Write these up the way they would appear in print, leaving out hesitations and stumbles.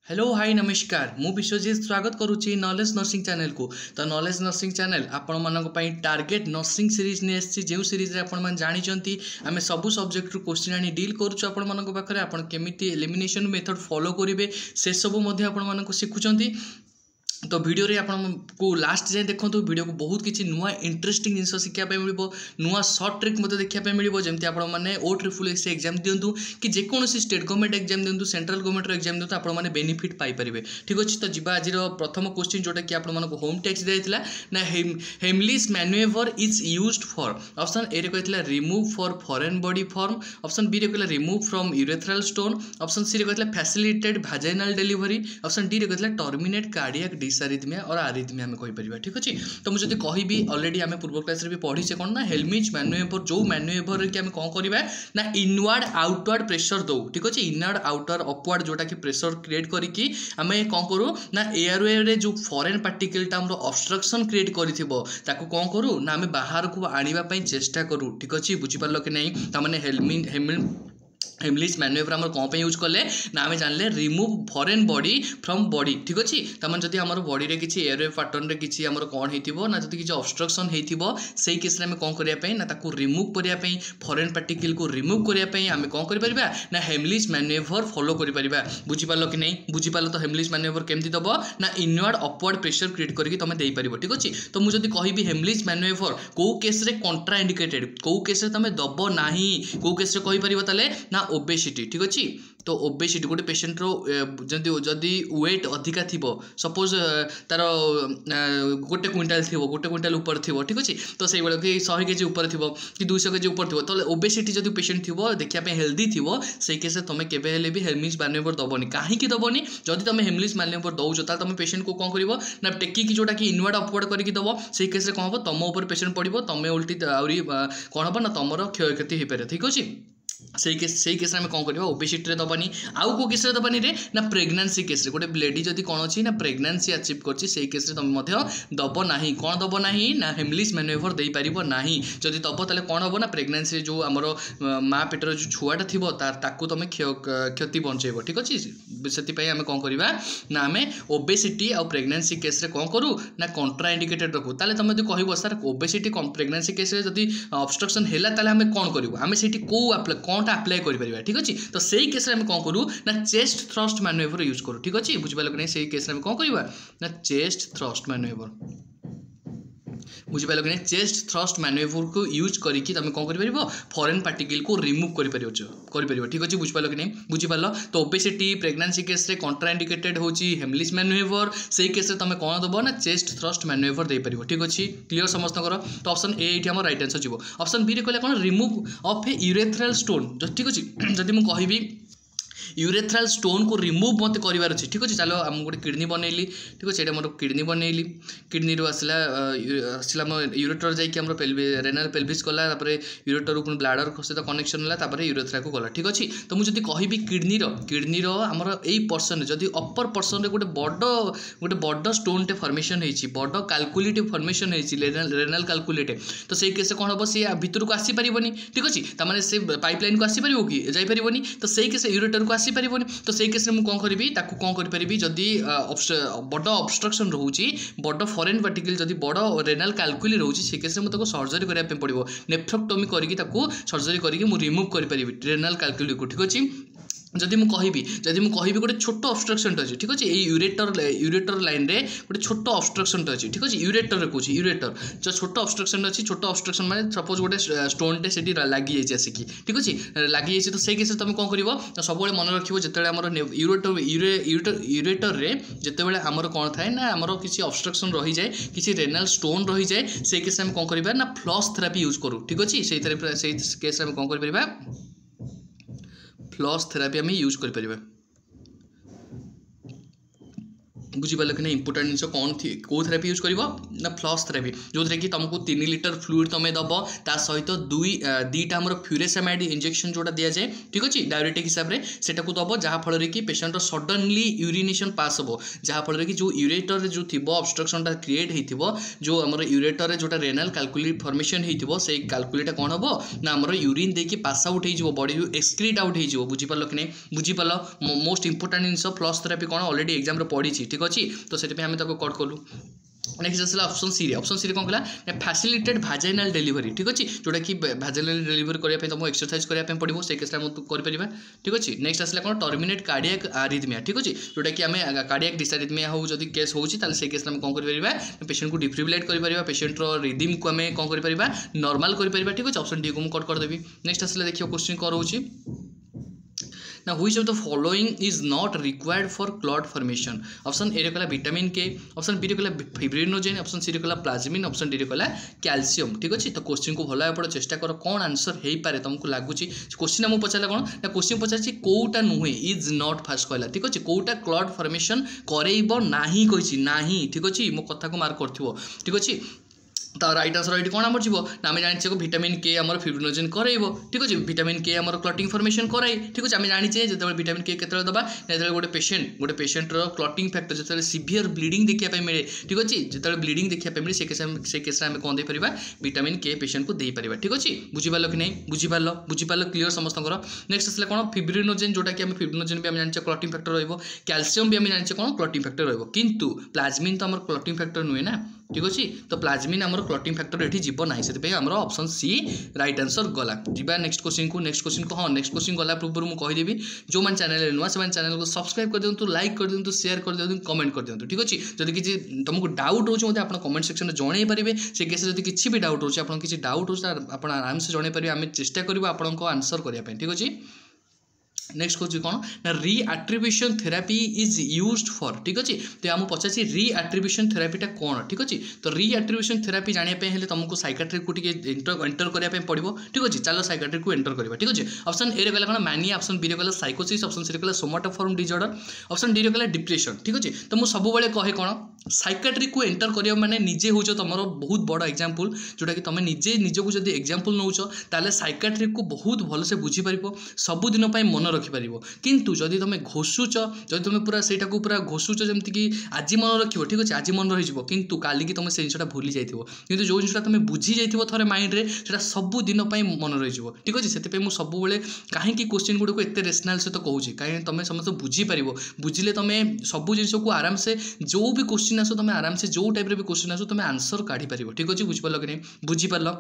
Hello hi नमस्कार मु विश्वजीत स्वागत करुच्ची नॉलेज नर्सिंग चैनल को। तो नॉलेज नर्सिंग चैनल आपण मानक पई टार्गेट नर्सिंग सीरीज ने एससी जो सीरीज रे आपण मान जानि चंती आमे सब सब्जेक्ट रो क्वेश्चन आनी डील करूछु आपण मानक पाखरे आपण केमिति एलिमिनेशन मेथड फॉलो करिवे से सब मध्ये आपण मानक सिखुचंती। तो वीडियो रे आपण को लास्ट जाए देखो वीडियो को बहुत किसी नुआ इंटरेस्टिंग जिनस शिखा मिल नुआ सर्ट ट्रिक मत देखा मिल जमी आपने OSSC एग्जाम दिंतु कि जेकोसी स्टेट गवर्नमेंट एग्जाम दिंतु सेंट्रल गवर्नमेंट एग्जाम दिंतु आपने बेनिफिट पाइपर। ठीक अच्छे तो जी आज प्रथम क्वेश्चन जोटा कि आप होम टैक्स दिया ना Heimlich manoeuvre is used for option A रे कहला remove for foreign body form, option B रे कहला remove from urethral stone, option C रे कहला facilitated vaginal delivery, option D रे कहला टर्मिनेट कार्डियक डिसआरिथमिया और आरिथमिया हमें कहि परिबा। ठीक अछि तो मुझे कहबी ऑलरेडी आमे पूर्व क्लास रे भी पढ़ी से कोन ना हेलमिज मैन्युएवर जो मैन्युएवर रे कि हमें कोन करबा ना इनवर्ड आउटवर्ड प्रेशर दो। ठीक अछि इनवर्ड आउटर अपवर्ड जोटा कि प्रेशर क्रिएट करिकि हमें कोन करू ना एयरवे रे जो फॉरेन पार्टिकल टा हमरो ऑब्स्ट्रक्शन क्रिएट करिथिबो ताको कोन करू ना हमें बाहर को आनिबा पई चेष्टा करू। ठीक अछि बुझि पारलो कि नहीं त माने हेमलिस मैन्युएवर आम कौन यूज कले ना आम जानले remove foreign body from body. ठीक अच्छे तमाम जदि आम बॉडी रे किसी एयरवे पैटर्न रे किसी आमर कौन हो ना जदि किसी ऑब्स्ट्रक्शन हो से केस आम कौन करने ना ताकू रिमूव करने फॉरेन पार्टिकल को रिमूव करने आम कौन कर ना हेमलिस मैन्युएवर फॉलो कर बुझिपार कि नहीं बुझिपार। तो हेमलिस मैन्युएवर केमती दब ना इनवर्ड अपवर्ड प्रेशर क्रिएट करके तुम दे पार। ठीक अच्छे तो मुझे कहबी हेमलिस मैन्युएवर कौ केस रे कंट्रा इंडिकेटेड कौ केस रे तुम दब ना कौ केस रे कहि परिबो ताले ना ओबेसिटी। ठीक अच्छे तो ओबेसिटी गोटे पेशेंट रो जदि वेट अधिका थिबो सपोज तार गोटे क्विंटाल ऊपर थिबो। ठीक अच्छे तो से बेले कि 100 केजी ऊपर थिबो कि 200 केजी ऊपर थिबो तो ओबेसिटी जदि पेशेंट थिबो देखिया पे हेल्दी थिबो से केस तुम केबे हेले भी हेमलिस मैन्युएवर दबनी कहीं दबनी जदि तुम हेमलिस मैन्युएवर दउछ ताल तुम पेशेंट को कौन करिवो ना टेकी जोटा कि इनवर्ड अपवर्ड करके दबो से केस रे कौन हो तुम ऊपर पेशेंट पड़िबो तुम उल्टी आउरी कौन हो ना तुम क्षयक्षति हो पारे। ठीक अच्छे से केस में कौन करवा ओबेसिटी दबानी आउ को केस दबानी रे ना प्रेगनेंसी केस गोटे लेडी जदि कौन अच्छी ना प्रेगनेंसी अचीव कर केस तुम दब ना कौन दब ना ना हेमलिस मैन्युएवर दे पार ना जदि दब ताले कौन हम ना प्रेगनेंसी जो आमर माँ पेटर जो छुआटा थी ताकू तुम क्षति पहुँचेब। ठीक अच्छे से आम कौन करवा ना आम ओबेसिटी आउ प्रेगनेंसी केस कौन करूँ ना कंट्रा इंडिकेटेड रखू ताले तुम जो कह सर ओबेसिटी प्रेगनेंसी केस जदि ऑब्स्ट्रक्शन है ताले आम कौन करूँ आम से कौ कौनटा अप्लाई कर। ठीक अच्छे तो सही केस में कौन करूँ ना चेस्ट थ्रस्ट मैन्युएवर यूज करूँ। ठीक अच्छे बुझिपाल कि नहीं सही केस में कौन करवा ना चेस्ट थ्रस्ट मैन्युएवर बुझिपाल कि नहीं चेस्ट थ्रस्ट मैन्युएवर को यूज करके तुम कौन कर फॉरेन पार्टिकल को रिमूव कर। ठीक अच्छे बुझिपाल कि नहीं बुझिपाल। तो ओबेसिटी प्रेगनेंसी केस रे कंट्रा इंडिकेटेड होची हेमलिस मैन्युएवर से केस तुम कौन दब ना चेस्ट थ्रस्ट मैन्युएवर दे पार। ठीक अच्छे क्लियर समस्त। तो ऑप्शन ए ये आम राइट आंसर जीवो। ऑप्शन बी रे कहले कौन remove of A urethral stone. ठीक अच्छे जदि मुझे कहबी यूरेथ्रल स्टोन को रिमूव मत करार अच्छे। ठीक अच्छे चलो आम गोटे किडनी बनैली। ठीक अच्छे मोर किडनी बनैली किडनी रू आसला यूरेटर जाइए रेनाल पेल्विस गला यूरेटर पुणी ब्लाडर सहित कनेक्शन है यूरेथ्रा को गला। ठीक अच्छे तो मुझे कहबी किडनी आमर यही पर्सन जदि अपर पर्सन रे गोटे बड़ स्टोन टे फॉर्मेशन होती बड़ कैलकुलेट फॉर्मेशन होती रेनाल कैलकुलेट तो से केस कौन हम सी भितर को आसीपर। ठीक अच्छे तमाने से पाइपलाइन को आसीपर कि जापर तो से केस यूरेटर को आसीपर तो से केस में कौन करी कौन करी जदि बड़ ऑब्स्ट्रक्शन रोचे बड़ फॉरेन पार्टिकल जदि बड़ रेनाल कैलकुली रोचे से केस में सर्जरी करने पड़ो नेफ्रोक्टोमी करके सर्जरी करके रिमूव करी रेनाल कैलकुली को। ठीक अच्छे जदि मुझे गोटे छोट ऑब्स्ट्रक्शन अच्छे। ठीक अच्छे यूरेटर लाइन रे गोटे छोट ऑब्स्ट्रक्शन अच्छे। ठीक अच्छे यूरेटर कौच यूरेटर जो छोट ऑब्स्ट्रक्शन अच्छी छोट ऑब्स्ट्रक्शन माने सपोज गोटे स्टोन टे से लगी आसिकी। ठीक अच्छे लगी तो से केस तुम कौन कर सब मन रखिए जो यूरेटर रे जिते आमर कौन थाए ना आमर किसी ऑब्स्ट्रक्शन रही जाए किसी रेनाल स्टोन रही जाए से केस कौन कर ना फ्लश थेरापी यूज करूँ। ठीक अच्छे से केस कौन कर फ्लश थेरापी आम यूज कर। बुझिपारे कि इंपोर्टाट जिन कौन कौ थेरापी यूज कर ना फ्लस थेरापी जो कि तुमको 3 लिटर फ्लूइड तुम दब ता सहित दुईटा आम फ्यूरेसामाइड इंजेक्शन जोटा दि जाए ठीक अच्छे डायरेटिक हिसाब से सेटा को दब जहाँफल कि पेशेंट सडनली यूरिनेशन पास हम जहाँफल कि जो यूरेटर जो थी ऑब्स्ट्रक्शनटा क्रिएट हो जो आम यूरेटर जोटा रेनाल कैलकुलेट फॉर्मेशन हो से कैलकुलेट कौन हम ना आम यूरिन देकी पास आउट हो बॉडी एक्सक्रीट आउट हो बुझीपार कि नहीं बुझीपार मोस्ट इंपोर्टाट जिन फ्लस थेरापी कौन ऑलरेडी एग्जाम पढ़ी ठीक अच्छे तो से आम कट कलु नेक्स्ट आसला ऑप्शन सी कौन कहला फैसिलिटेड भाजाइनाल डिलीवरी ठीक अच्छे जोटा कि भाजाइनाल डिलीवरी करने तुमको एक्सरसाइज करने पड़ो से केस कर ठीक अच्छे नेक्स्ट आसला कौन टर्मिनेट कार्डियक आरिथमिया ठीक अच्छे जोटा कि आम कार्डियक डिसआरिथमिया हो जब केस होती से केस कौन कर पेशेंट को डिफ्रिब्रिलेट कर पेशेंट रिदम को आम कौन कर नॉर्मल कर ठीक अच्छे ऑप्शन डी को मुझे कट करदेवी नेक्स्ट आसला देखिए क्वेश्चन कौन रोचे ना which of the following is not required for clot formation option A रे कहला विटामिन के ऑप्शन बी रे कहला फिब्रिनोजेन ऑप्शन सी रे कहला प्लाज्मिन ऑप्शन डी रे कहला कैल्शियम ठीक अच्छे तो क्वेश्चन को भल भाव चेष्टा कर कौन आंसर हो पारे तुमको लगुच क्वेश्चन आमको पचारा कौन ना क्वेश्चन पचार कौटा नुहे इज नॉट फास्ट कहला ठीक अच्छे कौटा क्लॉट फॉर्मेशन करेइब नाही कही नाही ठीक अच्छे मो कथा को मार्क कर ठीक अच्छे तो राइट आंसर ये कौन आम जी ना आम जाने विटामिन के आम फिब्रिनोजेन कराइब ठीक अच्छे विटामिन के आम क्लटिंग फॉर्मेशन कराए ठीक अच्छे आम जाने जो विटामिन के केतले दबा जो गोटे पेशेंट क्लटिंग फैक्टर जो सीवियर ब्लीडिंग देखा मिले ठीक अच्छे जो ब्लीडिंग देखा मिले से केस आम कौन देपर विटामिन के पेशेंट को दे पार ठीक अच्छे बुझीपार कि नहीं बुझीपार क्लीयर समस्त नेक्स्ट आसला कौन फिब्रिनोजेन जोटा कि फिब्रिनोजेन भी आम जाने क्लटिंग फैक्टर रैल्शियम भी आम जाने कौन क्लटिंग फैक्टर रु प्लाज्मिन तो आम क्लटिंग फैक्टर नुहे ना ठीक अच्छे तो प्लाज्मिन आम क्लटिंग फैक्टर ये जीव ना से आम ऑप्शन सी राइट आंसर गला जी नेक्स्ट क्वेश्चन को हाँ नेक्स्ट क्वेश्चन गला पूर्व मुझे कहीदेवी जो मैंने चैनल नुआ से चैनल को सब्सक्राइब कर दिखाँ लाइक कर दिखाँ शेयर कर दिखाँ कमेंट कर दिखाँ ठीक अच्छे जब किसी तुमको डाउट हो आप कमेंट सेक्शन में जन पारे से केस जब किसी भी डाउट हो किसी डाउट हो आप आराम से जन पारे आम चेष्टा करूँ आपको आंसर करने ठीक अच्छे नेक्स्ट क्वेश्चन कौन ना रीएट्रिब्यूशन थेरापी इज यूज्ड फॉर ठीक अच्छे तो आम पचार रीएट्रिब्यूशन थेरापीटा कौन ठीक अच्छे तो रीएट्रिब्यूशन थेरापी जानापी तुमको साइकाट्रिक को एंटर करने पड़ो ठीक अच्छे चलो साइकाट्रिक को एंटर करवा ठीक अच्छे ऑप्शन ए रे कहला कौन मानिया ऑप्शन बी रे कहला साइकोसिस ऑप्शन सी रे कहला सोमाटोफॉर्म डिसऑर्डर ऑप्शन डी रे कहला डिप्रेशन ठीक अच्छे तो मुझे सब कहे कौन साइकाट्रिक को एंटर करिया माने निजे हो तुम बहुत बड़ एग्जांपल जोटा कि तुम निजे निजको जब एग्जांपल नौच ताले साइकाट्रिक को बहुत भलसे बुझीपार सबुदिन मन रखिपार किंतु जदि तुम घोषुच जब तुम पूरा से पूरा घोषुच जमीक कि आज मन रखियो ठीक अच्छे आज मन रही किंतु काली की तुम से जिनटा भूली जाइए किंतु जो जिनटा तुम बुझी जाइए थे माइंड रे से सबुदिन मन रही ठीक अच्छे से मुझे सब कहीं क्वेश्चन गुड़क एत रेसनाल सहित कहूँ कहीं तुम समस्त बुझीपार बुझिले तुम सब जिन को आराम से जो भी क्वेश्चन आसो तुम आराम से जो टाइप क्वेश्चन आसो तुम आंसर काढ़ी पार ठीक अच्छे बुझिपार कि नहीं बुझीपार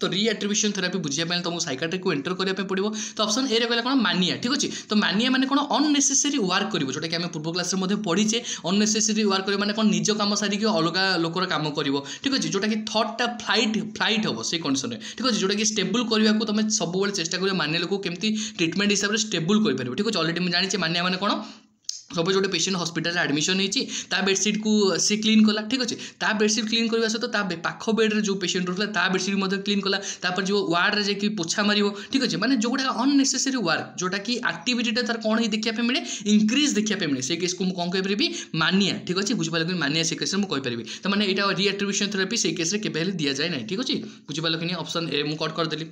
तो रीएट्रिब्यूशन थेरापी बुझापी तुमको साइकाट्रिक को एंटर करने पड़ो तो ऑप्शन ए रे कहला कौन मानिया ठीक अच्छे तो मानिया माने कौन अननेसेसरी वर्क कर जोटा कि आम पूर्व क्लास में पढ़ीचे अननेसेसरी वर्क कर माने कौन निज कम सारिक अलग लोकर कम कर ठीक अच्छे जोटा कि थॉटटा फ्लाइट हम से कंडीशन ठीक अच्छे जोटा कि स्टेबल करने को तुम सब चेष्टा कर मानिया लोक केमती ट्रिटमेंट हिसाब से स्टेबल कर ठीक अच्छे ऑलरेडी मुझे जानी मानिया माने कौन सब जो पेशेंट हॉस्पिटल एडमिशन होता बेडसीट को सी क्लीन कला ठीक अच्छे ता बेडसीट क्लीन करने सहित पाख बेड्रे जो पेशेंट रोला बेडसीट क्लीन कला जो वार्ड रे जाकि पोछा मार ठीक अच्छे मैंने जो गुड़ा अननेसेसरी वर्क जोटा कि एक्टिविटीटा तार कौन देखा मिले इंक्रीज देखा मिले से केस को मुझे कौन कही मानिया ठीक अच्छे बुझिपार मानिया से केस मुझे कहीपरि तो मैंने यहाँ रीएट्रिब्यूशन थेरापी से केस केबे दि जाए ना ठीक अच्छे बुझिपार कि ऑप्शन ए मुझे कट करदेली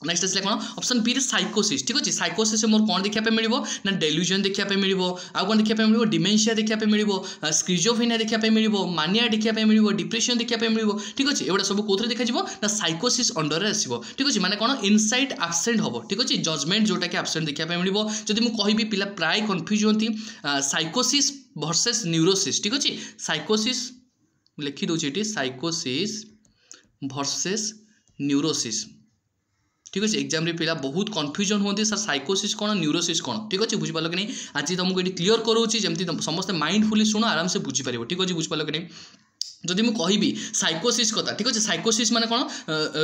नेक्स्ट आसला कौन ऑप्शन बी साइकोसिस ठीक अच्छे साइकोसिस मोर कौन देखा मिले ना डेल्यूजन देखा मिले आउ कौन देखा मिले डिमेंशिया देखा मिले स्किजोफ्रेनिया देखा मिले मानिया देखा मिले डिप्रेशन देखा मिले ठीक अच्छे एगुड़ा सब कौन देखा ना साइकोसिस अंडर आसो ठीक अच्छे माने कौन इनसाइट आब्सेंट हम ठीक अच्छे जजमेंट जोटा कि आब्सेंट देखा मिले जब मुझे कहि पिला प्राय कन्फ्यूज होती साइकोसिस वर्सेस न्यूरोसिस ठीक अच्छे साइकोसिस लिखि दूसरी साइकोसिस वर्सेस न्यूरोसिस ठीक अच्छे एग्जाम रे पिला बहुत कन्फ्यूजन होती सर साइकोसिस कौन न्यूरोसिस कौन ठीक अच्छे बुझिपार कि नहीं आज तुमको ये क्लीयर करोची जमी समस्त माइंडफुली शुण आराम से बुझीपार ठीक अच्छे बुझिपार कि नहीं जदि मुझे कहबी साइकोसिस कथा ठीक अच्छे साइकोसिस माने कौन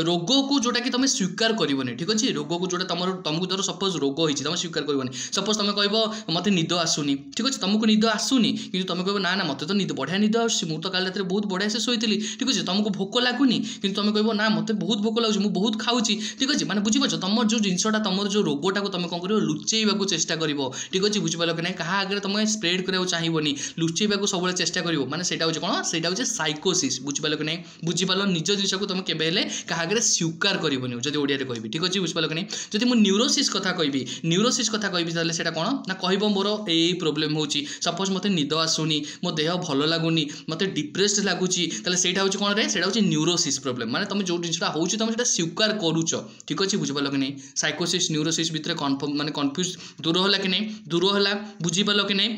रोग को जोटा कि तुम स्वीकार करबनी ठीक अच्छे रोग को जोटा तुमको धर सपोज रोग होती तुम स्वीकार करबनी सपोज तुम कह मत निद आसुनी ठीक अच्छे तुमको निद आसुनी कि तुम कह ना मत तो निद बढ़िया निद आस तो काल रात बहुत बढ़िया से शोली ठीक अच्छे तुमको भोक लगुनि कि तुम कह ना मत बहुत भोक लगुच मुझे बहुत खाऊँ ठीक अच्छे मैंने बुझीपार तुम जो जिनसा तुम जो रोगटा को तुम कौन कर लुचेवा चेष्टा कर ठीक अच्छे बुझीपार कि ना क्या आगे तुम स्प्रेड कराया चाहिए लुचेवा सब चेष्टा कर मैंने से कौन से साइकोसिस बुझीपाल कि नहीं बुझीपाल निज जिस तुम केवे क्या स्वीकार करनी जब ओडिया कहबी ठीक अच्छे बुझीपाल कि नहीं जब मुझे न्यूरोसिस कथा कहबी न्यूरोसिस कथा कहबी ताले सेटा कौन ना कह मोर यही प्रोब्लेम होची सपोज मत निद आसुनी मो देह भल लगुनि मत डिप्रेस्ड लगुच से कौन रे से न्यूरोसिस प्रोब्लेम माने तुम जो जिनसा हो तुम स्वीकार करुच ठीक अच्छे बुझीपाल कि नहीं साइकोसिस न्यूरोसिस भितर कन्फर्म माने कन्फ्यूज दूर है कि नहीं दूर है बुझीपाल कि नहीं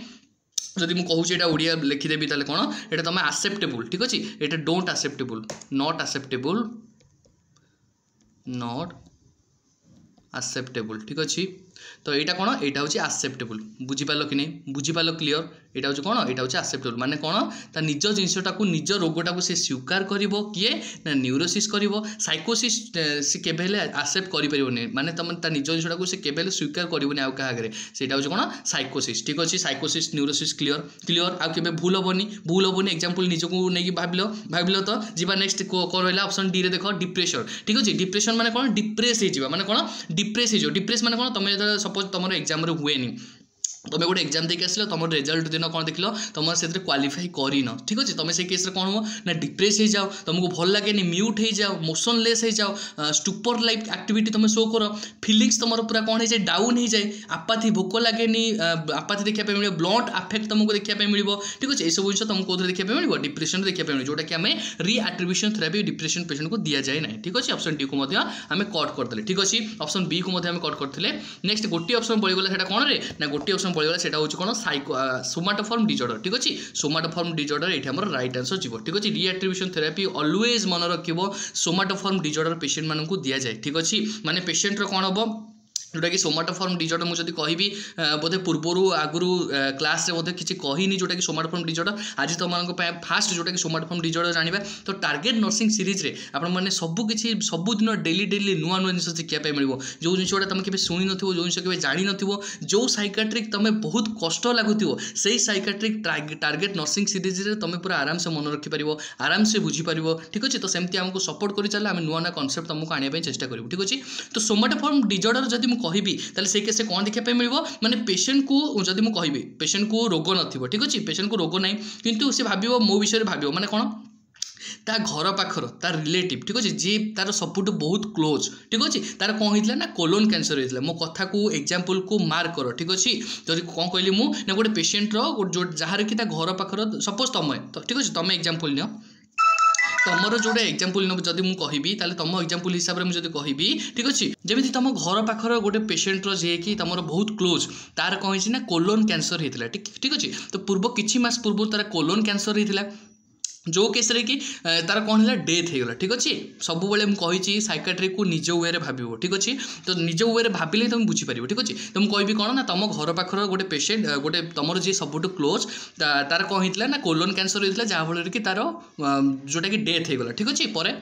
जदि मुझे कहूँ यहाँ ओडिया लिखिदेवी ताले कौन ये तुम आसेप्टेबल ठीक अच्छे ये डोंट आसेप्टेबल नॉट आसेप्टेबल ठीक अच्छे तो यहाँ कौन यहाँ हूँ आसेप्टेबल बुझीपाल कि नहीं बुझीपाल क्लीयर यहाँ हूँ कौन यहाँ हूँ आसेप्टेबल माने कौन ता निज जिनटा को निज रोगटा को सी स्वीकार कर किए ना न्यूरोसिस कर साइकोसिस सी केवे आसेप्ट करें माने तुम ता निज जिनटा को सी केवे स्वीकार करनी आउ क्या आगे से हूँ कौन साइकोसिस ठीक अच्छे साइकोसिस न्यूरोसिस क्लीयर आउ के भूल हेनी एग्जांपल निजको नहीं भाविल तो जीवा नेक्स्ट कौन रहा ऑप्शन डी रे देख डिप्रेशन ठीक अच्छे डिप्रेशन माने कौन डिप्रेस हो माने कौन डिप्रेस हो डिप्रेस माने कौन तुम सपोज तुम एग्जाम हुए तुम गोटे एग्जाम देके आसिल तुम रिजल्ट दिन कौन देख तुम से क्वालिफाई कर ठीक अच्छे तुम से केस कौन हो ना डिप्रेस हो जाओ तुमको भल लगे म्यूट हो जाओ मोशनलेस हो जाओ स्टुपर लाइक एक्टिविटी तुम शो कर फिलिंग्स तुम पूरा कौन हो जाए डाउन हो जाए आपाथी भोक लगे आपाथी देखा मिले ब्लंट आफेक्ट तुमको देखा मिले ठीक अच्छे ये सब जिन तुमको कौन देखा मिले डिप्रेशन देखा मिले जोटा कि आम रिएट्रिब्यूशन थेरापी डिप्रेशन पेशेंट को दि जाए ना ठीक अच्छे ऑप्शन डी को आम कट करदे ठीक अच्छे ऑप्शन बी को कट करते नेक्स्ट गोटे ऑप्शन पड़गला है कौन रे ना गोटे ऑप्शन पड़गला से कौन सोमाटोफॉर्म डिजॉर्डर ठीक अच्छे सोमाटोफॉर्म डिजॉर्डर ये आम राइट आंसर जीव ठीक अच्छे रिएट्रिब्यूशन थेरापी ऑलवेज मन रखिबो सोमाटोफॉर्म डिजॉर्डर पेशेंट मानू दि जाए ठीक अच्छे माने पेशेंट रो कौन हम जोटा कि सोमाटोफॉर्म डिजॉर्डर मुझे कहबी बोधे पूर्वर आगुरी क्लास रे बोधे किसी कहनी जोटा कि सोमाटोफॉर्म डिजॉर्डर आज तुम फास्ट जोटा कि सोमाटोफॉर्म डिजॉर्डर जाना तो टार्गेट नर्सिंग सीरीज रे आपण मैंने सबुदिन डेली नुआ नुआ जिन शिखापी मिले जो जिन तुम केवे शुणी न जो जिन केवे जानी न जो साइकाट्रिक तुम बहुत कष्ट लगुव से साइकाट्रिक टार्गेट नर्सिंग सीरीज रे तुम पूरा आराम से मन रखिपर आराम से बुझीपर ठीक अच्छे तो सेमती आमको सपोर्ट कर चल आम नुआ नुआ कन्सेप्ट तुमको आने चेष्टा करूँ ठीक अच्छे तो सोमाटोफॉर्म डिजॉर्डर जब कहबी ताले से केस कौन देखा मिले माने पेशेंट को जब मुझे कहबी पेशेंट को रोग न ठीक अच्छे पेशेंट को रोग ना किंतु से भाव मो विषय भाव माने कौन ता घर पाखर तार रिलेटिव ठीक अच्छे जी तार सबुठ बहुत क्लोज ठीक अच्छे तार कौन होता ना कोलोन कैंसर होता मो कथा को एग्जांपल को मार्क कर ठीक अच्छे जब कौन कहली मुझे गोटे पेशेंट रो जार कि घर पाखर सपोज तुम तो ठीक अच्छे तुम एग्जांपल नियो तुमर जोड़े एग्जांपल जब मुझे कहबी तुम एग्जांपल हिसाब से मुझे कहबी ठीक अच्छे जमी तुम घर पाखर गोटे पेशेंट रे कि तुम बहुत क्लोज तार कौन ना कोलोन कैंसर होता ठीक अच्छे तो पूर्व किछि मास पूर्व तार कोलोन कैंसर होता जो केस रे कि तार कौन है डेथ होगा ठीक अच्छे सब मुझे साइकाट्रिक को निज वे भाव ठीक अच्छे तो निज वे भाविले तुम बुझीपार ठीक अच्छे तो मुझे कहबी कौन ना तुम घर पाखर गोटे पेशेंट गोटे तुम जी सबुठ क्लोज तार कौन होता ना कोलोन कैंसर होता जहाँफल कि तार जोटा कि डेथ होगा ठीक अच्छे पर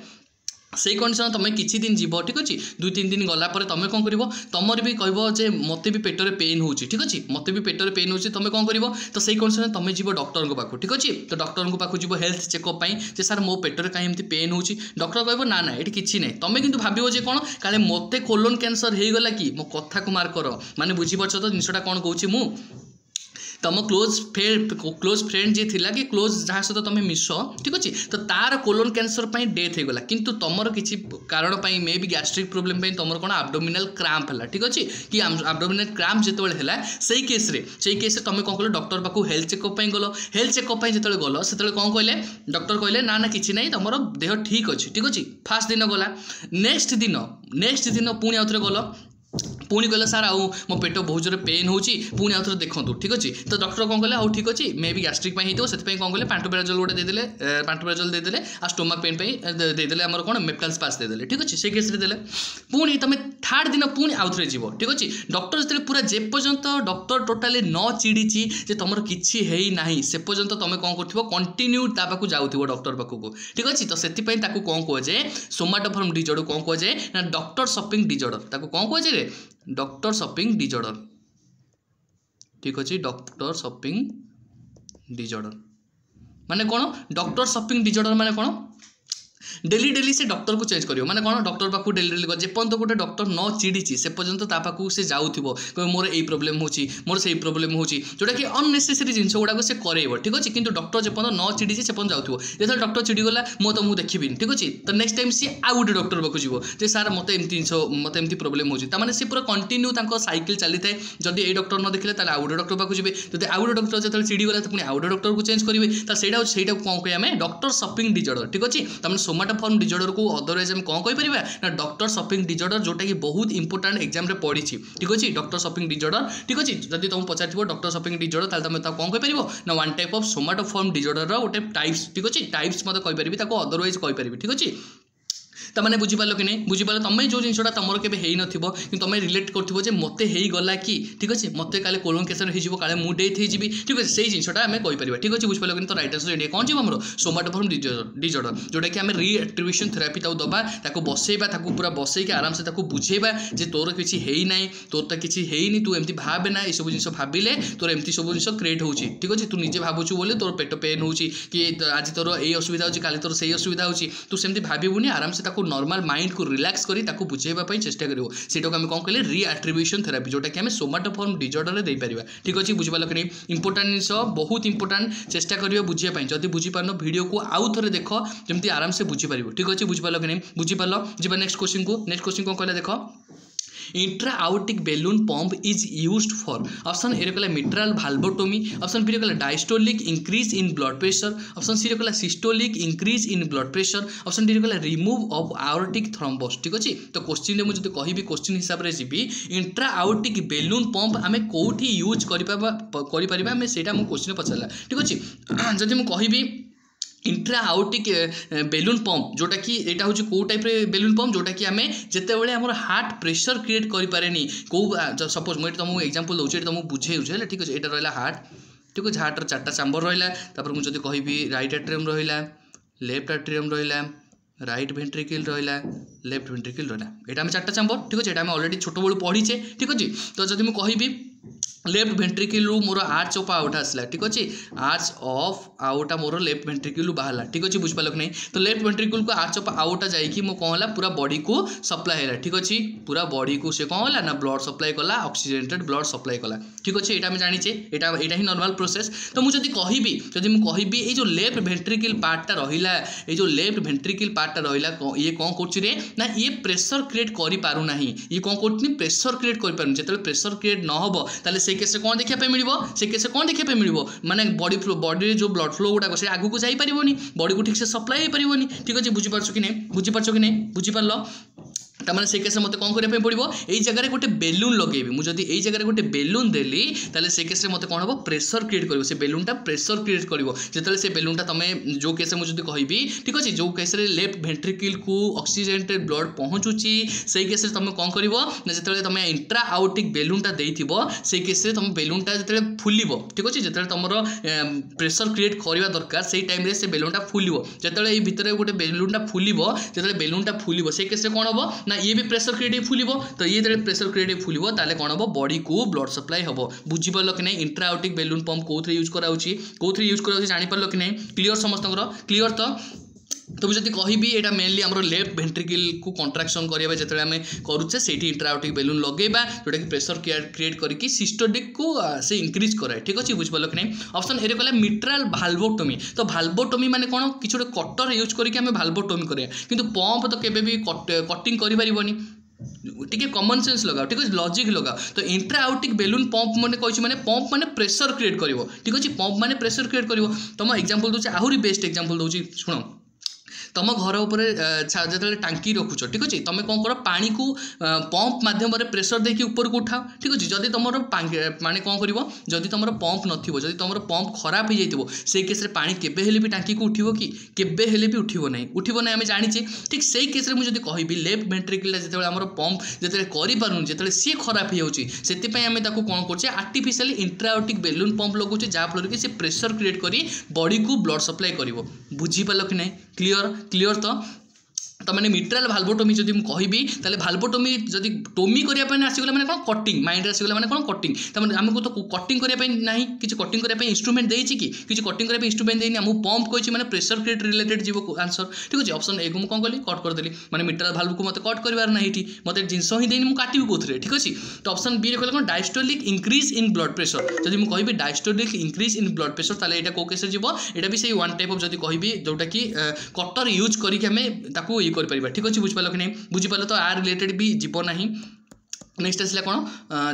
से कंडीशन तुम किसी दिन जीव ठीक अच्छे 2-3 दिन गलापर तुम कौन कर तुमर भी कह मत भी पेटर पेन हो ठीक अच्छे मत भी पेटर पेन हो तुम कौन कर तो से कंडीशन तुम जीव डॉक्टर पाख ठीक अच्छे तो डॉक्टर पाख जीव हेल्थ चेकअप जे सार मो पेटर कहीं पेन हो डॉक्टर कह ना ना ये किसी ना तुम कि भाव कौन काले मत कोलोन कैंसर हो गला कि मो कथा को मार्क कर माने बुझीपार तो जिनसा कौन कहूँ मु तुम क्लोज फ्रेंड जी थिला कि क्लोज जहाँ सहित तुम मिस ठीक अच्छे तो तार कोलोन कैंसर डेथ हो गला किंतु तुमर किसी कारण मे भी गैस्ट्रिक प्रोब्लेम तुम कौन एब्डोमिनल क्रैम्प है ठीक अच्छे कि एब्डोमिनल क्रैम्प जो है से केस तुम कौन कल डॉक्टर पाक हेल्थ चेकअप गल हेल्थ चेकअप जो गल से कौन कहले डॉक्टर कहले ना ना किसी ना तुम देह ठीक अच्छे ठीक अच्छे फास्ट दिन गला नेक्स्ट दिन पुणी आउ थे गल पुणी कहले सार आउ मो पेट बहुत जोर पेन होची पुणी आउ थोड़े देखंतु ठीक अछि तो डॉक्टर कोन कहले आउ ठीक अछि मे बी गैस्ट्रिक पई हितो सेति पई कोन कहले पांटोपेराजोल गोटे दे देले पांटोपेराजोल दे देले आ स्टोमक पेन पई दे देले हमर कोन मेप्टाल स्पास दे देले ठीक अछि से केस रे देले पुणी तमे थर्ड दिन पुणी आउ थोड़े जीवो ठीक अछि डॉक्टर जते पूरा जे पर्यंत डॉक्टर टोटली न चिड़ीची जे तमर किछि हेई नाही से पर्यंत तमे कोन करथिबो कंटिन्यू ता पाकू जाउथिबो डॉक्टर पाकू ठीक अछि तो सेति पई ताकू कोन को जे सोमाटोफॉर्म डिजॉर्डर कोन को जे ना डॉक्टर शॉपिंग डिजॉर्डर ताकू कोन को जे रे डॉक्टर शॉपिंग डिजॉर्डर ठीक अच्छे डॉक्टर शॉपिंग डिजॉर्डर माने कौन डॉक्टर शॉपिंग डिजॉर्डर माने कौन डेली डेली से डॉक्टर को चेंज करियो माने कौन डॉक्टर पाखु डेली डेली जे पर्यंत गोटे डॉक्टर न चिड़ीची से पर्यंत ता पाखु से जाउथिबो मोर एई प्रॉब्लम होची मोर सेई प्रॉब्लम होची जोटा कि अननेसेसरी जिंस गुडा से करेइबो ठीक अछि किंतु डॉक्टर जे पर्यंत न चिड़ीची से पर्यंत जाउथिबो जेते डॉक्टर चिड़ी गला मो तो मु देखिबिन ठीक अछि तो नेक्स्ट टाइम सी आ गुटे डॉक्टर पाखु जीवो जे सार मते एमती जिंस मते एमती प्रॉब्लम होची ता माने से पूरा कंटिन्यू तांको साइकिल चली थाए जदी एई डॉक्टर न देखले ताले आ गुटे डॉक्टर पाखु जीबे जदी आ गुटे डॉक्टर जेते चिड़ी गला त पुनी आ गुटे डॉक्टर को चेंज करिवे ता सेटा कोन कहि हमें डॉक्टर शॉपिंग डिजॉर्डर ठीक अछि त माने सोमाटोफॉर्म डिजॉर्डर को अदरवाइज हम कौन कहि ना डॉक्टर शॉपिंग डिजॉर्डर जोटा कि बहुत इंपोर्टेंट एग्जाम रे पड़ी ठीक अच्छे डॉक्टर शॉपिंग डिजॉर्डर ठीक अच्छे जब तुम पचार डॉक्टर शॉपिंग डिजॉर्डर ताले तुम कौन कहि ना वन टाइप ऑफ सोमाटोफॉर्म डिजॉर्डर गोटे टाइप्स ठीक अच्छे टाइप्स मत कहि पारिबी ताको अदरवाइज कहि पारिबी ठीक अच्छे तमाने बुझीपार कि नहीं बुझीपार तुम जो जिनसा तुम के हो तुम रिलेट कर मत गला कि ठीक अच्छे मत काले कोलोन कैंसर हो काले मु डेथ हो ठीक अच्छे से जिनसा आम कहीपर ठीक अच्छे बुझीपार कि तो राइट आंसर इंडिया कौन जीव आम सोमाटोफॉर्म डिजॉर्डर जोटा कि आम रिएट्रिब्यूशन थेरापी दबा बसैबा पूरा बसैक आराम से बुझेबा जे तोर किसी है तोर तो किसी है तू एमती भावे ना ये सब जिन भाविले तोर एमती सब जिन क्रिएट हो ठीक अच्छे तू निजे भावुचु बोले तोर पेट पेन हो कि आज तोर ये असुविधा हो काली तोर से असुविधा हो तू सेमती भावुनी आराम से नॉर्मल माइंड को रिलैक्स करी ताकू बुझेबा पई चेष्टा करिवो सेटा को हम कोन कहले रीएट्रिब्यूशन थेरापी जोटा कि हम सोमाटोफॉर्म डिजॉर्डर रे दे परिबा ठीक अछि बुझिबा लकनी इंपोर्टेंट निस बहुत इंपोर्टेंट चेष्टा करियो बुझिया पई जदी बुझि पारनो वीडियो को आउ थरे देखो जेमती आराम से बुझि परिबो ठीक अछि बुझिबा लकनी बुझि पारलो जिबा नेक्स्ट क्वेश्चन को कहले देखो intra aortic balloon pump is used for option A कहला मिट्रल भाल्वोटोमी ऑप्शन बी कहला diastolic increase in blood pressure option C कहला systolic increase in blood pressure option D कहला रिमूव ऑफ आयोटिक थ्रोम्बोस ठीक अछि तो question रे मुझे कहबी क्वेश्चन हिसाब रे GB intra aortic balloon pump आमे कोठी यूज करि परिबा हमें सेटा मु क्वेश्चन पछला ठीक अछि जदी मु कहबी इंट्रा आउटिक बेलून पंप जोटा कि यहाँ हूँ कौ टाइप बेलून पंप जोटा कि आम जिते बड़े आम हार्ट प्रेशर क्रिएट करें कौ सपोज मुझे तुमको एग्जांपल दूसरी तुमको बुझे ठीक अच्छे यहाँ रहा हार्ट ठीक अच्छे हार्टर 4टा चैम्बर रहा मुझे कहबी राइट एट्रियम रहा लेफ्ट एट्रियम रहा राइट वेंट्रिकल रहा लेफ्ट वेंट्रिकल रहा यहाँ आम 4टा चैम्बर ठीक अच्छे यहाँ अलरेडी छोट बड़ू पढ़ीचे ठीक अच्छे तो जब मुझे कहबी लेफ्ट वेंट्रिकल रु मोर आर्च ऑफ आउटा आसला ठीक अच्छे arch of outta more left ventricle बाहर ठीक अच्छे बुझिपाल कि नहीं तो लेफ्ट वेंट्रिकल को आर्च ऑफ आउटा जाइए मो कौन है पूरा बॉडी को सप्लाई है ठीक अच्छे पूरा बॉडी को से कौन है ना ब्लड सप्लाई कला ऑक्सीजनेटेड ब्लड सप्लाई कला ठीक अच्छे यहाँ जाचे यहाँ ही नॉर्मल प्रोसेस तो मुझे कहबी कहबी ये जो लेफ्ट वेंट्रिकल पार्टा रहा ये जो लेफ्ट वेंट्रिकल पार्टा रहा ये कौन कर ये प्रेशर क्रिएट करूना ये कौन कर प्रेशर क्रिएट कर जो प्रेशर क्रिएट न हो ताले से केस कौन देखा मिलो से केस कौन देखा मिलो माने बॉडी जो ब्लड फ्लो गुड़ाक से आगू को जापर बॉडी को ठीक से सप्लाई हो पारन ठीक अच्छे बुझीपार कि नहीं बुझीपार तमाने से केस मत कौन करने पड़ो यही जगह गोटे बेलून लगेबी मुझे यही जगह गोटे बेलून देली ताले से केस मत कौन हम प्रेशर क्रिएट कर से बेलूनटा प्रेशर क्रिएट कर जो से बेलूनटा तुम जो केस मुझे कहबी ठीक अच्छे जो केस लेफ्ट वेंट्रिकल को ऑक्सीजनेटेड ब्लड पहुँचुची से केस तुम कौन कर जो तुम इंट्रा आउटिक बेलूनटा देथिबो से केस तुम बेलूनटा जो फुल ठीक अच्छे जो तुम प्रेशर क्रिएट करवा दरकार से टाइम से बेलूनटा फुल जो ये भितर गोटे बेलूनटा फुल जो बेलूनटा फुल से केस कौन हम ना ये भी प्रेशर क्रिएट फुल तो ये जो प्रेशर क्रिएट फुल ताले कौन हम बॉडी को ब्लड सप्लाई हम बुझीपार कि नहीं इंट्रा आउटिक बेलून पंप कौन यूज कर जापर कि नहीं क्लीयर समस्त क्लीयर तो मुझे कहबी यहाँ मेनली आम लेफ्ट वेंट्रिकल को कंट्राक्शन करेंगे जो आम करुचे से इंट्रा आउटिक बेलून लगेगा जोटा कि प्रेशर क्रिएट करके सिस्टोलिक को से इंक्रीज कराए ठीक अच्छे बुझिपाल कि नहीं ऑप्शन ए कहला मिट्रल भाल्वोटोमी तो भाल्वोटोमी माने कौन किसी गोटे कटर यूज करके भाल्वोटोमी करें किंतु पंप तो केबे भी कटिंग करिपारिबोनी टिके कॉमन सेंस लगाओ ठीक है लॉजिक लगाओ तो इंट्रा आउटिक बेलून पंप मैंने कही मैंने पंप मैंने प्रेशर क्रिएट करिवो ठीक अच्छे पंप मैंने प्रेशर क्रिएट करिवो तुम एग्जांपल दूसरी आहरी बेस्ट एग्जांपल दूसरी शुण तुम घर उपर जो टांकी रखुच ठीक अच्छे तुम कौन कर पानी को पंप मध्यम प्रेसर देके ऊपर को उठाओ ठीक अच्छे जदि तुम माने कौन कर जदि तुम पंप नथिबो जदि तुम पंप खराब हो जाइए से केस पानी केबे हेले भी टांकी को उठिबो कि केबे हेले भी उठिबो ना आम जानिचे ठीक से केस मुझे कहबी लेफ्ट वेंट्रिकल जो आम पंप जो करूँ जो सी खराब हो जाए आम कौन कर आर्टिफिशियल इंट्रायोटिक बेलून पंप लगुचे जहाँफल कि प्रेसर क्रिएट करी बॉडी को ब्लड सप्लाई कर बुझीपाल कि नहीं क्लीयर तो मैंने मिट्राल भाल्वोटोमी जब कहबी ताले भाल्वोटोमी जब टोमी करने आसीगला मैंने कौन कटिंग माइंड आसीगला मैंने कौन कटिंग तमें आमको तो कटिंग करने ना कि कटिंग करने इंस्ट्रुमेंट देती कि कटिंग करने इंस्ट्रुमेंट देनी आमको पंप कही मैंने प्रेसर क्रिएट रिलेटेड जीव आंसर ठीक अच्छे ऑप्शन ए को कौन कली कट करदेली मैंने मिट्राल भाल्व को मत कट करार ना ये मत जिनस ही देनी मुझे काटि कौन ठीक अच्छे तो ऑप्शन बी कहले कौन diastolic increase in blood pressure जब मुझे कहबी diastolic increase in blood pressure ताले एटा को केस जीव एटा भी से वन टाइप ऑफ जब कहबी जोटा कि कटर यूज करके आम ये कर ठीक अच्छे बुझिपाल कि नहीं बुझिपाल तो आ रिलेटेड भी जीव ना नेक्स्ट आसला कौन